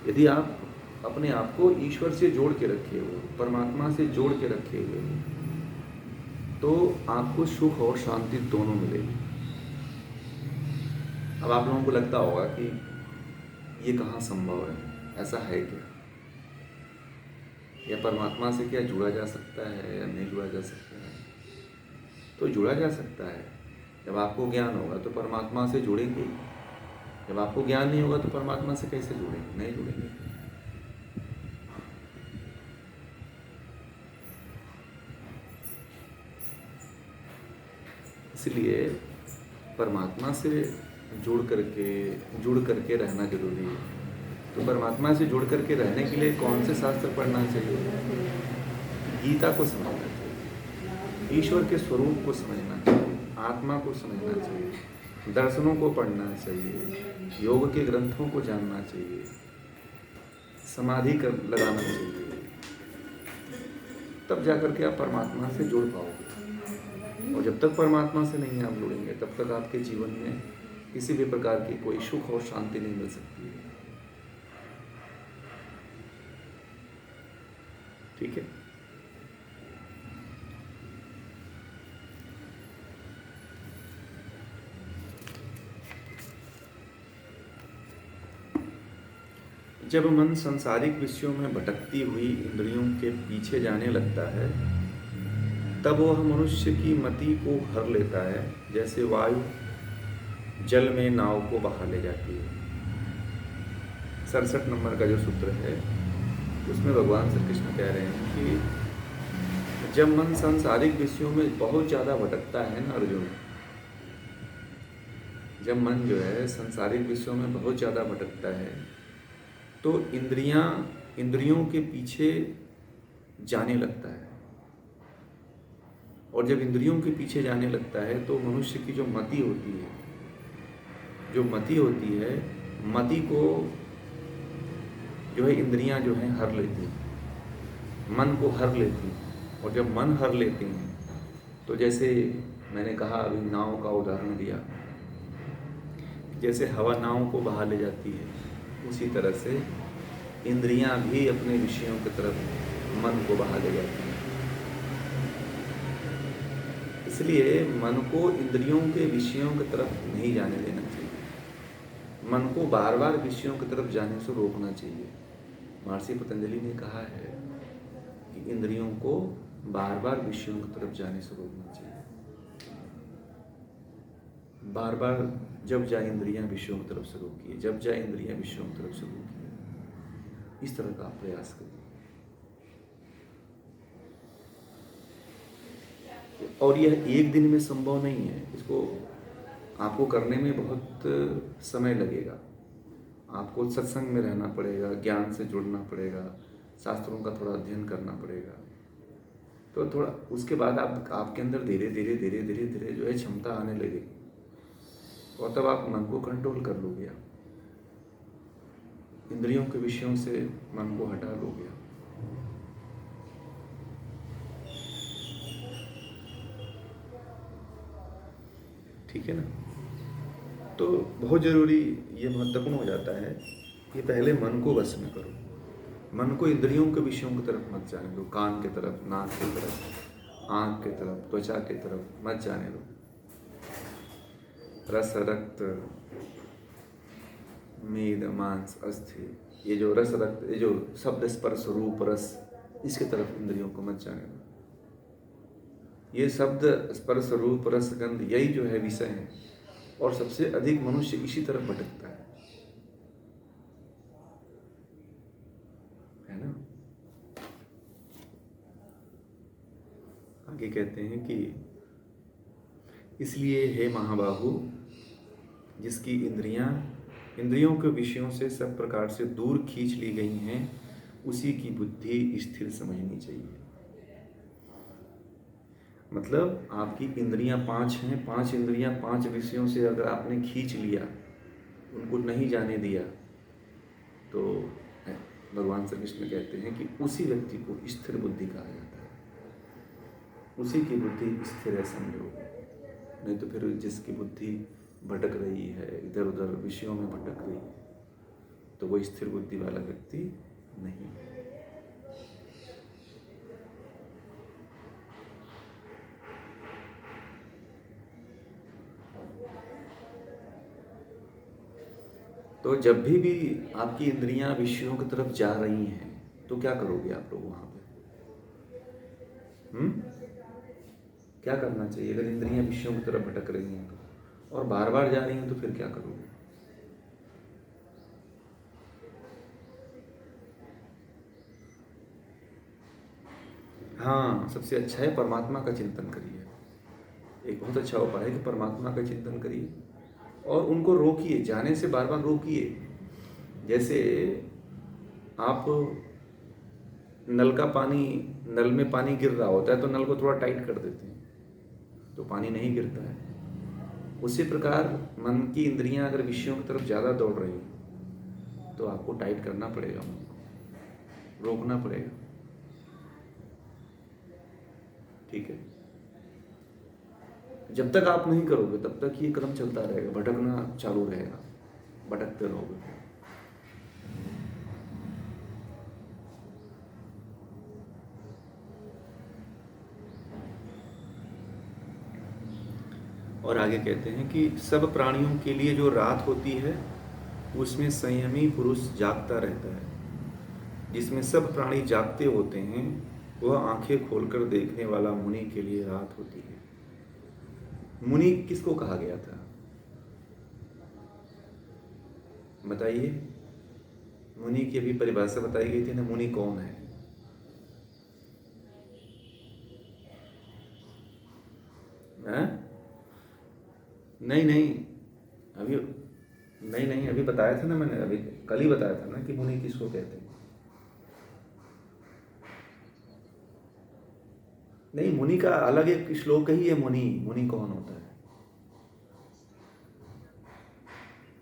यदि आप अपने आप को ईश्वर से जोड़ के रखे हो, परमात्मा से जोड़ के रखे हुए हो, तो आपको सुख और शांति दोनों मिलेगी। अब आप लोगों को लगता होगा कि ये कहाँ संभव है, ऐसा है क्या, या परमात्मा से क्या जुड़ा जा सकता है या नहीं जुड़ा जा सकता है? तो जुड़ा जा सकता है। जब आपको ज्ञान होगा तो परमात्मा से जुड़ेंगे, जब आपको ज्ञान नहीं होगा तो परमात्मा से कैसे जुड़ेंगे? नहीं जुड़ेंगे। इसलिए परमात्मा से जुड़ करके रहना जरूरी है। तो परमात्मा से जुड़ करके रहने के लिए कौन से शास्त्र पढ़ना चाहिए? गीता को समझना चाहिए, ईश्वर के स्वरूप को समझना चाहिए, आत्मा को समझना चाहिए, दर्शनों को पढ़ना चाहिए, योग के ग्रंथों को जानना चाहिए, समाधि लगाना चाहिए। तब जाकर के आप परमात्मा से जुड़ पाओगे। और जब तक परमात्मा से नहीं आप जुड़ेंगे तब तक आपके जीवन में किसी भी प्रकार की कोई सुख और शांति नहीं मिल सकती है। ठीक है। जब मन सांसारिक विषयों में भटकती हुई इंद्रियों के पीछे जाने लगता है, तब वह मनुष्य की मति को हर लेता है, जैसे वायु जल में नाव को बहा ले जाती है। 67 नंबर का जो सूत्र है उसमें भगवान श्री कृष्ण कह रहे हैं कि जब मन सांसारिक विषयों में बहुत ज़्यादा भटकता है ना अर्जुन, जब मन जो है सांसारिक विषयों में बहुत ज़्यादा भटकता है तो इंद्रियों के पीछे जाने लगता है। और जब इंद्रियों के पीछे जाने लगता है तो मनुष्य की जो मति होती है, मति को जो है इंद्रियां जो हैं हर लेती हैं, मन को हर लेती हैं। और जब मन हर लेती हैं तो जैसे मैंने कहा अभी नाव का उदाहरण दिया, जैसे हवा नाव को बहा ले जाती है, उसी तरह से इंद्रियां भी अपने विषयों की तरफ मन को बहा ले जाती हैं। इसलिए मन को इंद्रियों के विषयों की तरफ नहीं जाने देना चाहिए, मन को बार बार विषयों की तरफ जाने से रोकना चाहिए। महर्षि पतंजलि ने कहा है कि इंद्रियों को बार बार विषयों की तरफ जाने से रोकना चाहिए। बार बार जब जाए इंद्रियां विषयों की तरफ से रोकिए, जब जाए इंद्रियां विषयों की तरफ से रोकिए, इस तरह का प्रयास करिए। और यह एक दिन में संभव नहीं है, इसको आपको करने में बहुत समय लगेगा। आपको सत्संग में रहना पड़ेगा, ज्ञान से जुड़ना पड़ेगा, शास्त्रों का थोड़ा अध्ययन करना पड़ेगा। तो थोड़ा उसके बाद आपके अंदर धीरे धीरे जो है क्षमता आने लगेगी और तब आप मन को कंट्रोल कर लोगे, इंद्रियों के विषयों से मन को हटा लोगे। ठीक है ना। तो बहुत ज़रूरी, ये महत्वपूर्ण हो जाता है कि पहले मन को वश में करो, मन को इंद्रियों के विषयों की तरफ मत जाने दो, कान के तरफ, नाक की तरफ, आँख के तरफ, त्वचा के तरफ मत जाने दो। रस रक्त मेद मांस अस्थि, ये जो रस रक्त, ये जो शब्द स्पर्श रूप रस, इसके तरफ इंद्रियों को मत जाने दो। ये शब्द स्पर्श रूप रस गंध, यही जो है विषय है, और सबसे अधिक मनुष्य इसी तरफ भटकता है ना। आगे कहते हैं कि इसलिए हे महाबाहु, जिसकी इंद्रियों के विषयों से सब प्रकार से दूर खींच ली गई हैं, उसी की बुद्धि स्थिर समझनी चाहिए। मतलब आपकी इंद्रियां 5 हैं, 5 इंद्रियां 5 विषयों से अगर आपने खींच लिया, उनको नहीं जाने दिया, तो भगवान श्री कृष्ण कहते हैं कि उसी व्यक्ति को स्थिर बुद्धि कहा जाता है। उसी की बुद्धि स्थिर है समझो। नहीं तो फिर जिसकी बुद्धि भटक रही है, इधर उधर विषयों में भटक रही है, तो वो स्थिर बुद्धि वाला व्यक्ति नहीं है। तो जब भी आपकी इंद्रियां विषयों की तरफ जा रही हैं, तो क्या करोगे आप लोग वहां पे? क्या करना चाहिए अगर इंद्रियां विषयों की तरफ भटक रही हैं तो, और बार बार जा रही हैं, तो फिर क्या करोगे? हाँ, सबसे अच्छा है परमात्मा का चिंतन करिए। एक बहुत अच्छा उपाय है कि परमात्मा का चिंतन करिए और उनको रोकिए, जाने से बार बार रोकिए। जैसे आप नल का पानी, नल में पानी गिर रहा होता है तो नल को थोड़ा टाइट कर देते हैं, तो पानी नहीं गिरता है। उसी प्रकार मन की इंद्रियां अगर विषयों की तरफ ज़्यादा दौड़ रही हैं, तो आपको टाइट करना पड़ेगा, मन को रोकना पड़ेगा। ठीक है? जब तक आप नहीं करोगे तब तक ये क्रम चलता रहेगा, भटकना चालू रहेगा, भटकते रहोगे। और आगे कहते हैं कि सब प्राणियों के लिए जो रात होती है उसमें संयमी पुरुष जागता रहता है। जिसमें सब प्राणी जागते होते हैं वह आंखें खोलकर देखने वाला मुनि के लिए रात होती है। मुनि किसको कहा गया था बताइए? मुनि की अभी परिभाषा बताई गई थी ना, मुनि कौन है? नहीं नहीं, अभी नहीं अभी बताया था ना मैंने, अभी कल ही बताया था ना कि मुनि किसको कहते हैं। नहीं, मुनि का अलग एक श्लोक ही है। मुनि, मुनि कौन होता है?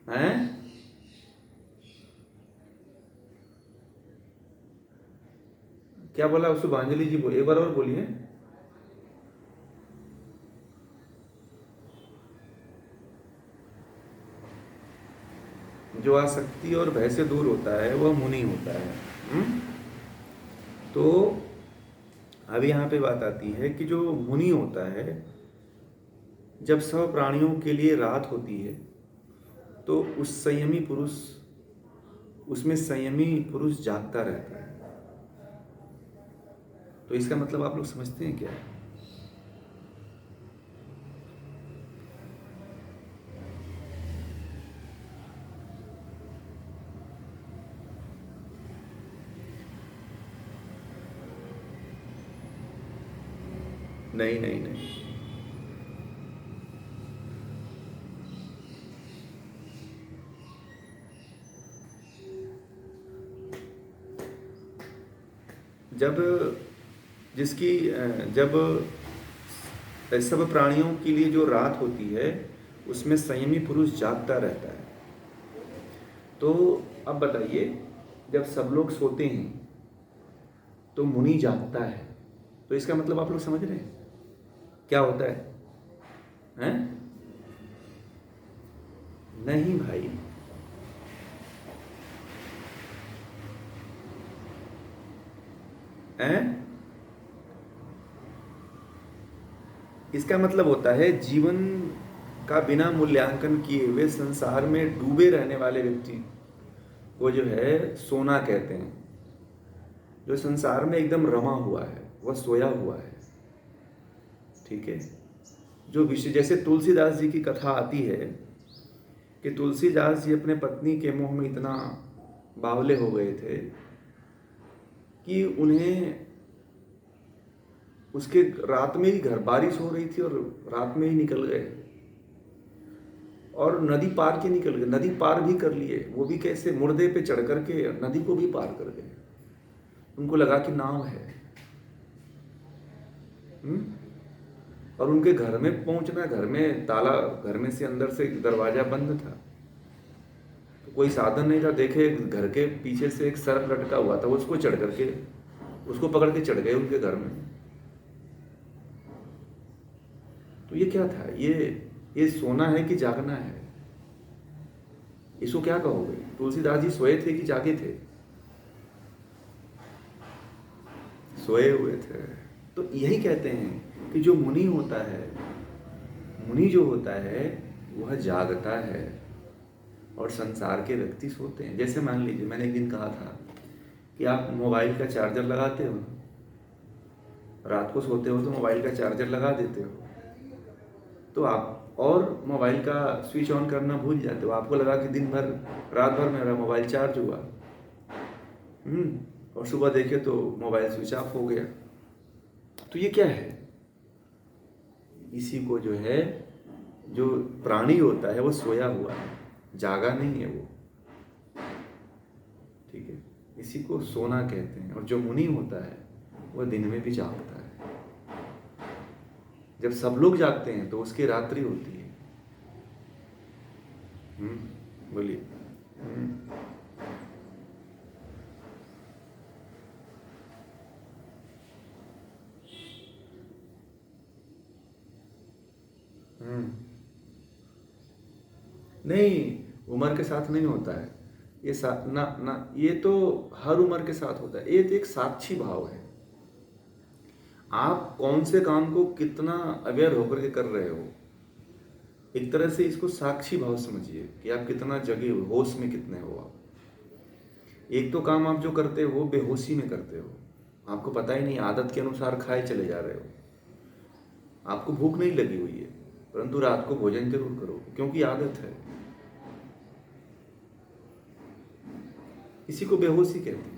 हैं? क्या बोला शुभांजलि जी? एक बार और बोलिए। जो आसक्ति और भय से दूर होता है वह मुनि होता है। तो अब यहाँ पे बात आती है कि जो मुनि होता है, जब सब प्राणियों के लिए रात होती है तो उस संयमी पुरुष, उसमें संयमी पुरुष जागता रहता है। तो इसका मतलब आप लोग समझते हैं क्या? नहीं नहीं नहीं, जब जिसकी जब सब प्राणियों के लिए जो रात होती है उसमें संयमी पुरुष जागता रहता है। तो अब बताइए, जब सब लोग सोते हैं तो मुनि जागता है, तो इसका मतलब आप लोग समझ रहे हैं क्या होता है? हैं? नहीं भाई, हैं? इसका मतलब होता है जीवन का बिना मूल्यांकन किए हुए संसार में डूबे रहने वाले व्यक्ति को जो है सोना कहते हैं। जो संसार में एकदम रमा हुआ है वह सोया हुआ है। ठीक है? जो विषय, जैसे तुलसीदास जी की कथा आती है कि तुलसीदास जी अपने पत्नी के मोह में इतना बावले हो गए थे कि उन्हें उसके रात में ही, घर बारिश हो रही थी और रात में ही निकल गए और नदी पार के निकल गए, नदी पार भी कर लिए। वो भी कैसे? मुर्दे पे चढ़ करके नदी को भी पार कर गए। उनको लगा कि नाव है। और उनके घर में पहुंचना, घर में ताला, घर में से अंदर से दरवाजा बंद था। कोई साधन नहीं था, देखे घर के पीछे से एक सर्प लटका हुआ था, उसको चढ़ करके उसको पकड़ के चढ़ गए उनके घर में। तो ये क्या था? ये सोना है कि जागना है? इसको क्या कहोगे? तुलसीदास जी सोए थे कि जागे थे? सोए हुए थे। तो यही कहते हैं कि जो मुनि होता है, मुनि जो होता है वह जागता है और संसार के व्यक्ति सोते हैं। जैसे मान लीजिए मैंने एक दिन कहा था कि आप मोबाइल का चार्जर लगाते हो, रात को सोते हो तो मोबाइल का चार्जर लगा देते हो, तो आप और मोबाइल का स्विच ऑन करना भूल जाते हो। आपको लगा कि दिन भर रात भर मेरा मोबाइल चार्ज हुआ, और सुबह देखे तो मोबाइल स्विच ऑफ हो गया। तो ये क्या है? इसी को जो है, जो प्राणी होता है वो सोया हुआ है, जागा नहीं है वो, ठीक है। इसी को सोना कहते हैं। और जो मुनि होता है वह दिन में भी जागता है। जब सब लोग जागते हैं तो उसकी रात्रि होती है। बोलिए। नहीं, उम्र के साथ नहीं होता है ये। ना ना, ये तो हर उम्र के साथ होता है। ये तो एक साक्षी भाव है। आप कौन से काम को कितना अवेयर होकर के कर रहे हो, एक तरह से इसको साक्षी भाव समझिए कि आप कितना जगे हो, होश में कितने हो आप। एक तो काम आप जो करते हो बेहोशी में करते हो, आपको पता ही नहीं, आदत के अनुसार खाए चले जा रहे हो। आपको भूख नहीं लगी हुई है, परंतु रात को भोजन जरूर करो क्योंकि आदत है। इसी को बेहोशी कहते हैं।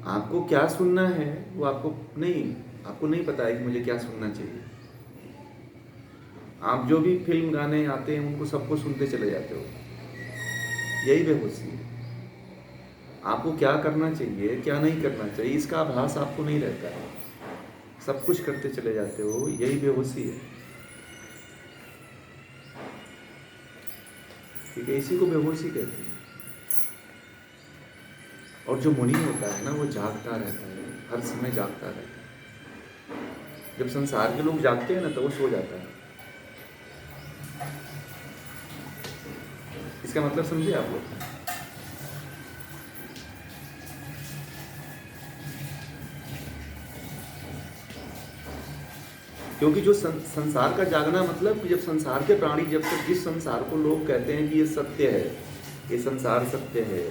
आपको क्या सुनना है वो आपको नहीं पता है कि मुझे क्या सुनना चाहिए। आप जो भी फिल्म गाने आते हैं उनको सबको सुनते चले जाते हो, यही बेहोशी है। आपको क्या करना चाहिए क्या नहीं करना चाहिए इसका आभास आपको नहीं रहता है, सब कुछ करते चले जाते हो, यही बेहोशी है, ठीक है। इसी को बेहोशी कहते हैं। और जो मुनि होता है ना वो जागता रहता है, हर समय जागता रहता है। जब संसार के लोग जागते हैं ना तो वो सो जाता है। इसका मतलब समझे आप लोग? क्योंकि जो संसार का जागना मतलब कि जब संसार के प्राणी, जब तक जिस संसार को लोग कहते हैं कि ये सत्य है, ये संसार सत्य है,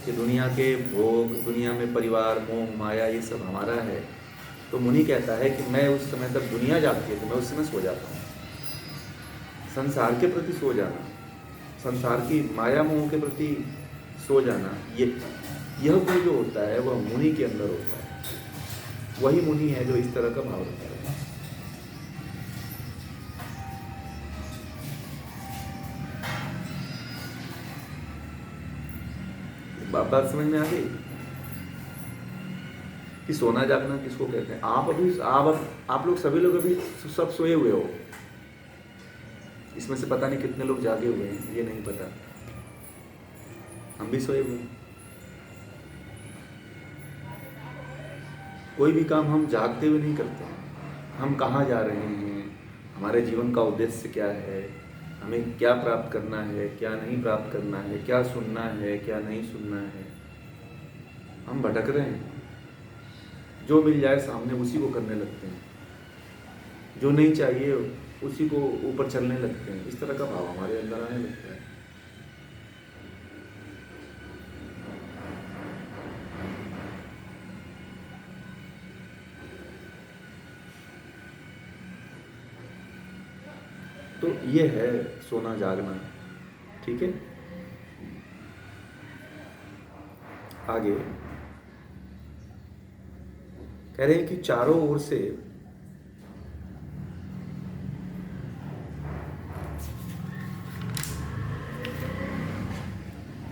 कि दुनिया के भोग, दुनिया में परिवार, मोह, माया, ये सब हमारा है, तो मुनि कहता है कि मैं उस समय तक दुनिया जागती है तो मैं उस समय सो जाता हूँ। संसार के प्रति सो जाना, संसार की माया मोह के प्रति सो जाना, यह गुण जो होता है वह मुनि के अंदर होता है। वही मुनि है जो इस तरह का भाव रखता है। बात समझ में आ गई कि सोना जागना किसको कहते हैं? आप लोग सभी लोग अभी सब सोए हुए हो, इसमें से पता नहीं कितने लोग जागे हुए हैं, ये नहीं पता। हम भी सोए हुए हैं। कोई भी काम हम जागते हुए नहीं करते हैं। हम कहाँ जा रहे हैं, हमारे जीवन का उद्देश्य क्या है, हमें क्या प्राप्त करना है, क्या नहीं प्राप्त करना है, क्या सुनना है, क्या नहीं सुनना है, हम भटक रहे हैं। जो मिल जाए सामने उसी को करने लगते हैं, जो नहीं चाहिए उसी को ऊपर चलने लगते हैं। इस तरह का भाव हमारे अंदर आने लगता है। तो ये है सोना जागना, ठीक है। आगे कह रहे हैं कि चारों ओर से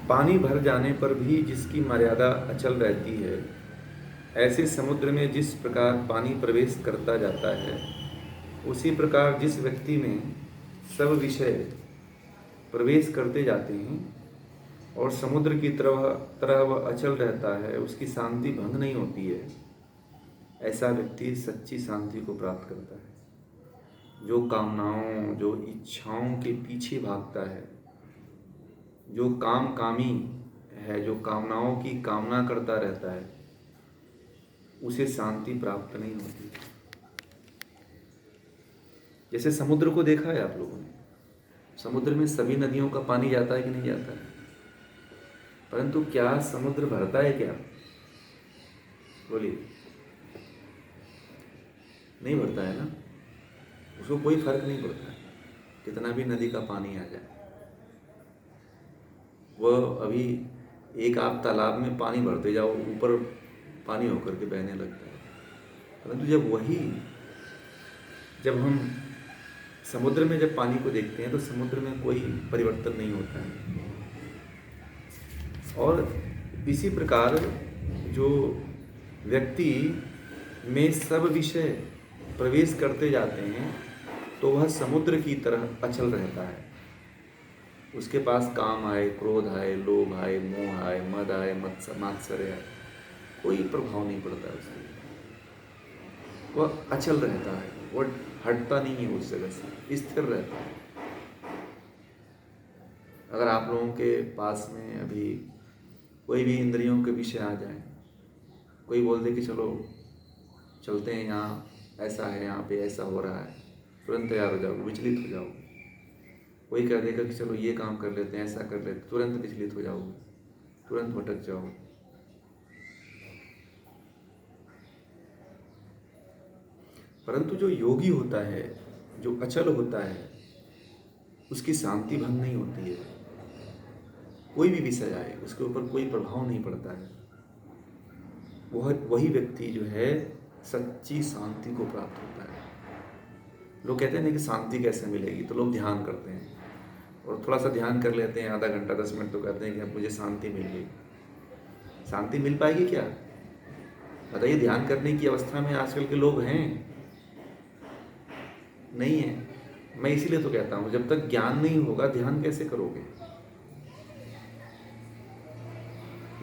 पानी भर जाने पर भी जिसकी मर्यादा अचल रहती है, ऐसे समुद्र में जिस प्रकार पानी प्रवेश करता जाता है, उसी प्रकार जिस व्यक्ति में सब विषय प्रवेश करते जाते हैं और समुद्र की तरह वह अचल रहता है, उसकी शांति भंग नहीं होती है, ऐसा व्यक्ति सच्ची शांति को प्राप्त करता है। जो कामनाओं, जो इच्छाओं के पीछे भागता है, जो कामी है, जो कामनाओं की कामना करता रहता है, उसे शांति प्राप्त नहीं होती। जैसे समुद्र को देखा है आप लोगों ने, समुद्र में सभी नदियों का पानी जाता है कि नहीं जाता है? परंतु क्या समुद्र भरता है क्या? बोलिए, नहीं भरता है ना। उसको कोई फर्क नहीं पड़ता है कितना भी नदी का पानी आ जाए। वह अभी एक आप तालाब में पानी भरते जाओ, ऊपर पानी होकर के बहने लगता है। परंतु जब हम समुद्र में जब पानी को देखते हैं तो समुद्र में कोई परिवर्तन नहीं होता है। और इसी प्रकार जो व्यक्ति में सब विषय प्रवेश करते जाते हैं तो वह समुद्र की तरह अचल रहता है। उसके पास काम आए, क्रोध आए, लोभ आए, मोह आए, मद आए, मात्सर्य आए, कोई प्रभाव नहीं पड़ता है उसके। वह अचल रहता है, वह हटता नहीं है उस जगह से, स्थिर रहता है। अगर आप लोगों के पास में अभी कोई भी इंद्रियों के विषय आ जाए, कोई बोल दे कि चलो चलते हैं, यहाँ ऐसा है, यहाँ पे ऐसा हो रहा है, तुरंत तैयार हो जाओगे, विचलित हो जाओगे। कोई कह देगा कि चलो ये काम कर लेते हैं, ऐसा कर लेते, तुरंत विचलित हो जाओगे, तुरंत भटक जाओगे। परंतु जो योगी होता है, जो अचल होता है, उसकी शांति भंग नहीं होती है। कोई भी विषय आए उसके ऊपर कोई प्रभाव नहीं पड़ता है। वही व्यक्ति जो है सच्ची शांति को प्राप्त होता है। लोग कहते हैं ना कि शांति कैसे मिलेगी, तो लोग ध्यान करते हैं और थोड़ा सा ध्यान कर लेते हैं, आधा घंटा 10 मिनट, तो कहते हैं कि अब मुझे शांति मिल गई। शांति मिल पाएगी क्या? बताइए, ध्यान करने की अवस्था में आजकल के लोग हैं? नहीं है। मैं इसीलिए तो कहता हूँ, जब तक ज्ञान नहीं होगा ध्यान कैसे करोगे?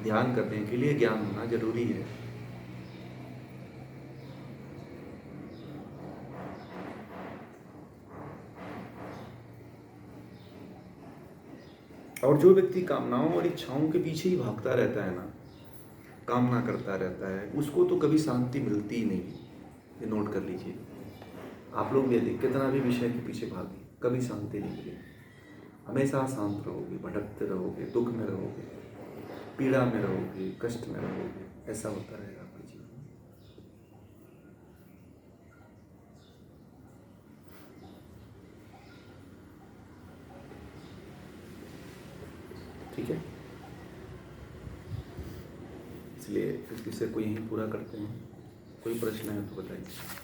ध्यान करने के लिए ज्ञान होना जरूरी है। और जो व्यक्ति कामनाओं और इच्छाओं के पीछे ही भागता रहता है ना, कामना करता रहता है, उसको तो कभी शांति मिलती ही नहीं। ये नोट कर लीजिए। आप लोग यदि कितना भी विषय के पीछे भागे, कभी शांति नहीं मिलेगी। हमेशा शांत रहोगे, भटकते रहोगे, दुख में रहोगे, पीड़ा में रहोगे, कष्ट में रहोगे। ऐसा होता रहेगा आपके जीवन में। ठीक है, इसलिए इस विषय को यहीं पूरा करते हैं। कोई प्रश्न है तो बताइए।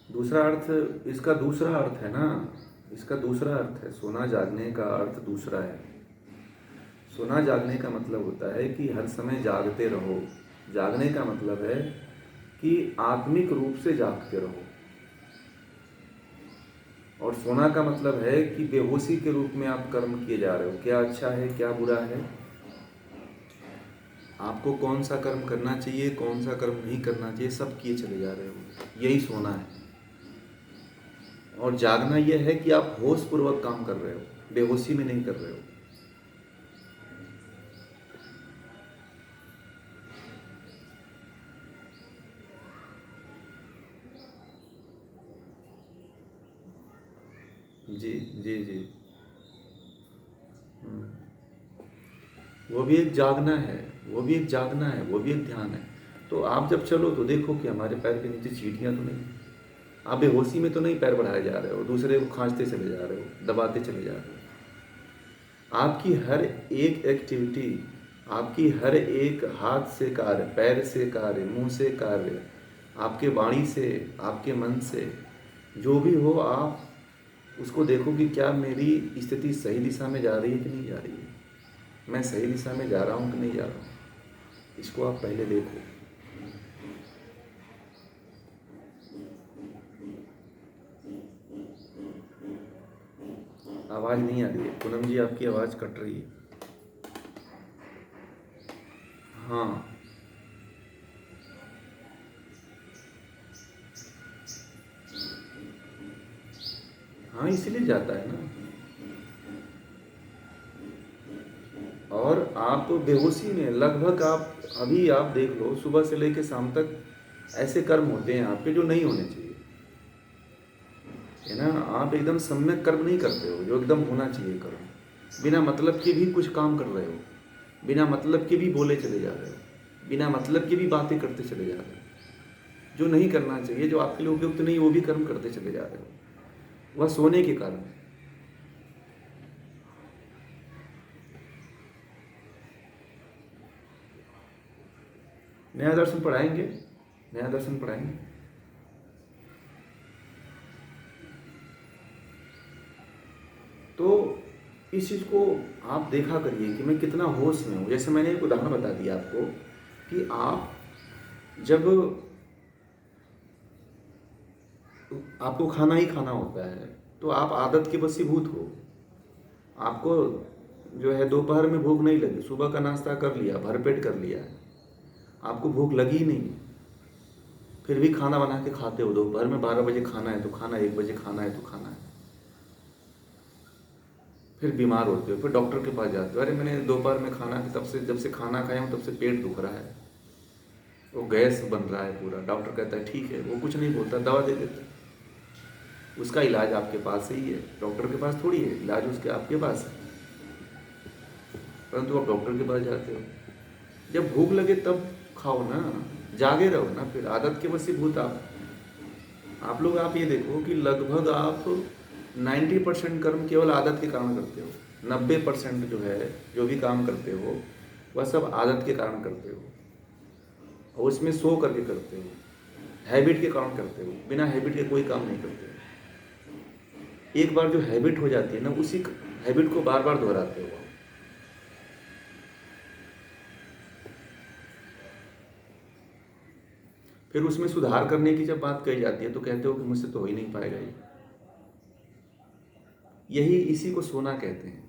दूसरा अर्थ, इसका दूसरा अर्थ है ना, इसका दूसरा अर्थ है। सोना जागने का अर्थ दूसरा है। सोना जागने का मतलब होता है कि हर समय जागते रहो। जागने का मतलब है कि आत्मिक रूप से जागते रहो। और सोना का मतलब है कि बेहोशी के रूप में आप कर्म किए जा रहे हो। क्या अच्छा है, क्या बुरा है, आपको कौन सा कर्म करना चाहिए, कौन सा कर्म नहीं करना चाहिए, सब किए चले जा रहे हो। यही सोना है। और जागना यह है कि आप होश पूर्वक काम कर रहे हो, बेहोशी में नहीं कर रहे हो। जी जी जी। वो भी एक जागना है, वो भी एक जागना है, वो भी एक ध्यान है। तो आप जब चलो तो देखो कि हमारे पैर के नीचे चींटियां तो नहीं। आप बेहोशी में तो नहीं पैर बढ़ाए जा रहे हो, दूसरे को खींचते चले जा रहे हो, दबाते चले जा रहे हो। आपकी हर एक एक्टिविटी, आपकी हर एक हाथ से कार्य, पैर से कार्य, मुंह से कार्य, आपके वाणी से, आपके मन से, जो भी हो, आप उसको देखो कि क्या मेरी स्थिति सही दिशा में जा रही है कि नहीं जा रही है, मैं सही दिशा में जा रहा हूँ कि नहीं जा रहा हूँ, इसको आप पहले देखो। आवाज़ नहीं आ रही है पूनम जी, आपकी आवाज़ कट रही है। हाँ, हाँ, इसीलिए जाता है ना। और आप बेहोशी में लगभग, आप अभी आप देख लो, सुबह से लेकर शाम तक ऐसे कर्म होते हैं आपके जो नहीं होने चाहिए, है ना। आप एकदम सम्यक कर्म नहीं करते हो जो एकदम होना चाहिए कर्म। बिना मतलब के भी कुछ काम कर रहे हो, बिना मतलब के भी बोले चले जा रहे हो, बिना मतलब के भी बातें करते चले जा रहे हो, जो नहीं करना चाहिए, जो आपके लिए उपयुक्त नहीं, वो भी कर्म करते चले जा रहे हो, वह सोने के कारण। नया दर्शन पढ़ाएंगे, नया दर्शन पढ़ाएंगे। तो इस चीज़ को आप देखा करिए कि मैं कितना होश में हूँ। जैसे मैंने एक उदाहरण बता दिया आपको कि आप जब आपको खाना ही खाना होता है तो आप आदत के वशीभूत हो। आपको जो है दोपहर में भूख नहीं लगी, सुबह का नाश्ता कर लिया, भरपेट कर लिया है, आपको भूख लगी ही नहीं, फिर भी खाना बना के खाते हो। दोपहर में 12 बजे खाना है तो खाना, 1 बजे खाना है तो खाना है, फिर बीमार होते हो, फिर डॉक्टर के पास जाते हो, अरे मैंने दोपहर में खाना, तब से जब से खाना खाया हूँ तब से पेट दुख रहा है, वो गैस बन रहा है पूरा। डॉक्टर कहता है ठीक है, वो कुछ नहीं बोलता, दवा दे देता है। उसका इलाज आपके पास ही है, डॉक्टर के पास थोड़ी है, इलाज उसके आपके पास है, परंतु आप डॉक्टर के पास जाते हो। जब भूख लगे तब खाओ ना, जागे रहो ना, फिर आदत के वशीभूत आप लोग। आप ये देखो कि लगभग आप 90% कर्म केवल आदत के कारण करते हो, 90% जो है, जो भी काम करते हो वह सब आदत के कारण करते हो, और उसमें सो करके करते हो, हैबिट के कारण करते हो, बिना हैबिट के कोई काम नहीं करते हो। एक बार जो हैबिट हो जाती है ना, उसी हैबिट को बार बार दोहराते हो। फिर उसमें सुधार करने की जब बात कही जाती है तो कहते हो कि मुझसे तो हो ही नहीं पाएगा ये। यही इसी को सोना कहते हैं,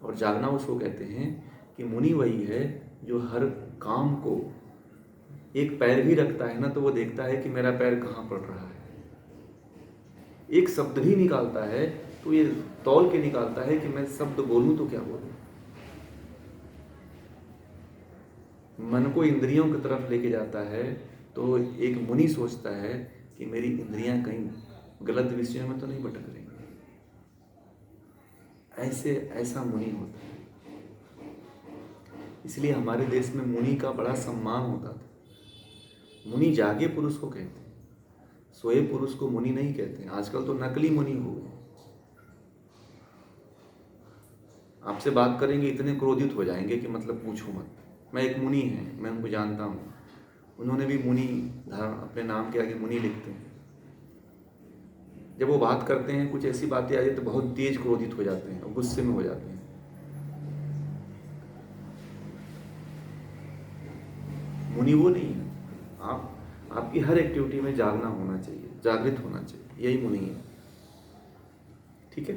और जागना उसको कहते हैं कि मुनि वही है जो हर काम को, एक पैर भी रखता है ना तो वो देखता है कि मेरा पैर कहाँ पड़ रहा है, एक शब्द भी निकालता है तो ये तौल के निकालता है कि मैं शब्द बोलूं तो क्या बोलूं। मन को इंद्रियों की तरफ लेके जाता है तो एक मुनि सोचता है कि मेरी इंद्रियां कहीं गलत विषयों में तो नहीं भटक रही। ऐसे ऐसा मुनि होता है। इसलिए हमारे देश में मुनि का बड़ा सम्मान होता था। मुनि जागे पुरुष को कहते हैं, सोए पुरुष को मुनि नहीं कहते हैं। आजकल तो नकली मुनि हो गए, आपसे बात करेंगे इतने क्रोधित हो जाएंगे कि मतलब पूछो मत। मैं एक मुनि है, मैं उनको जानता हूँ, उन्होंने भी मुनि अपने नाम के आगे मुनि लिखते हैं। जब वो बात करते हैं, कुछ ऐसी बातें आ जाती तो बहुत तेज क्रोधित हो जाते हैं और गुस्से में हो जाते हैं। मुनि वो नहीं है। आपकी हर एक्टिविटी में जागना होना चाहिए, जागृत होना चाहिए, यही मुनि है। ठीक है।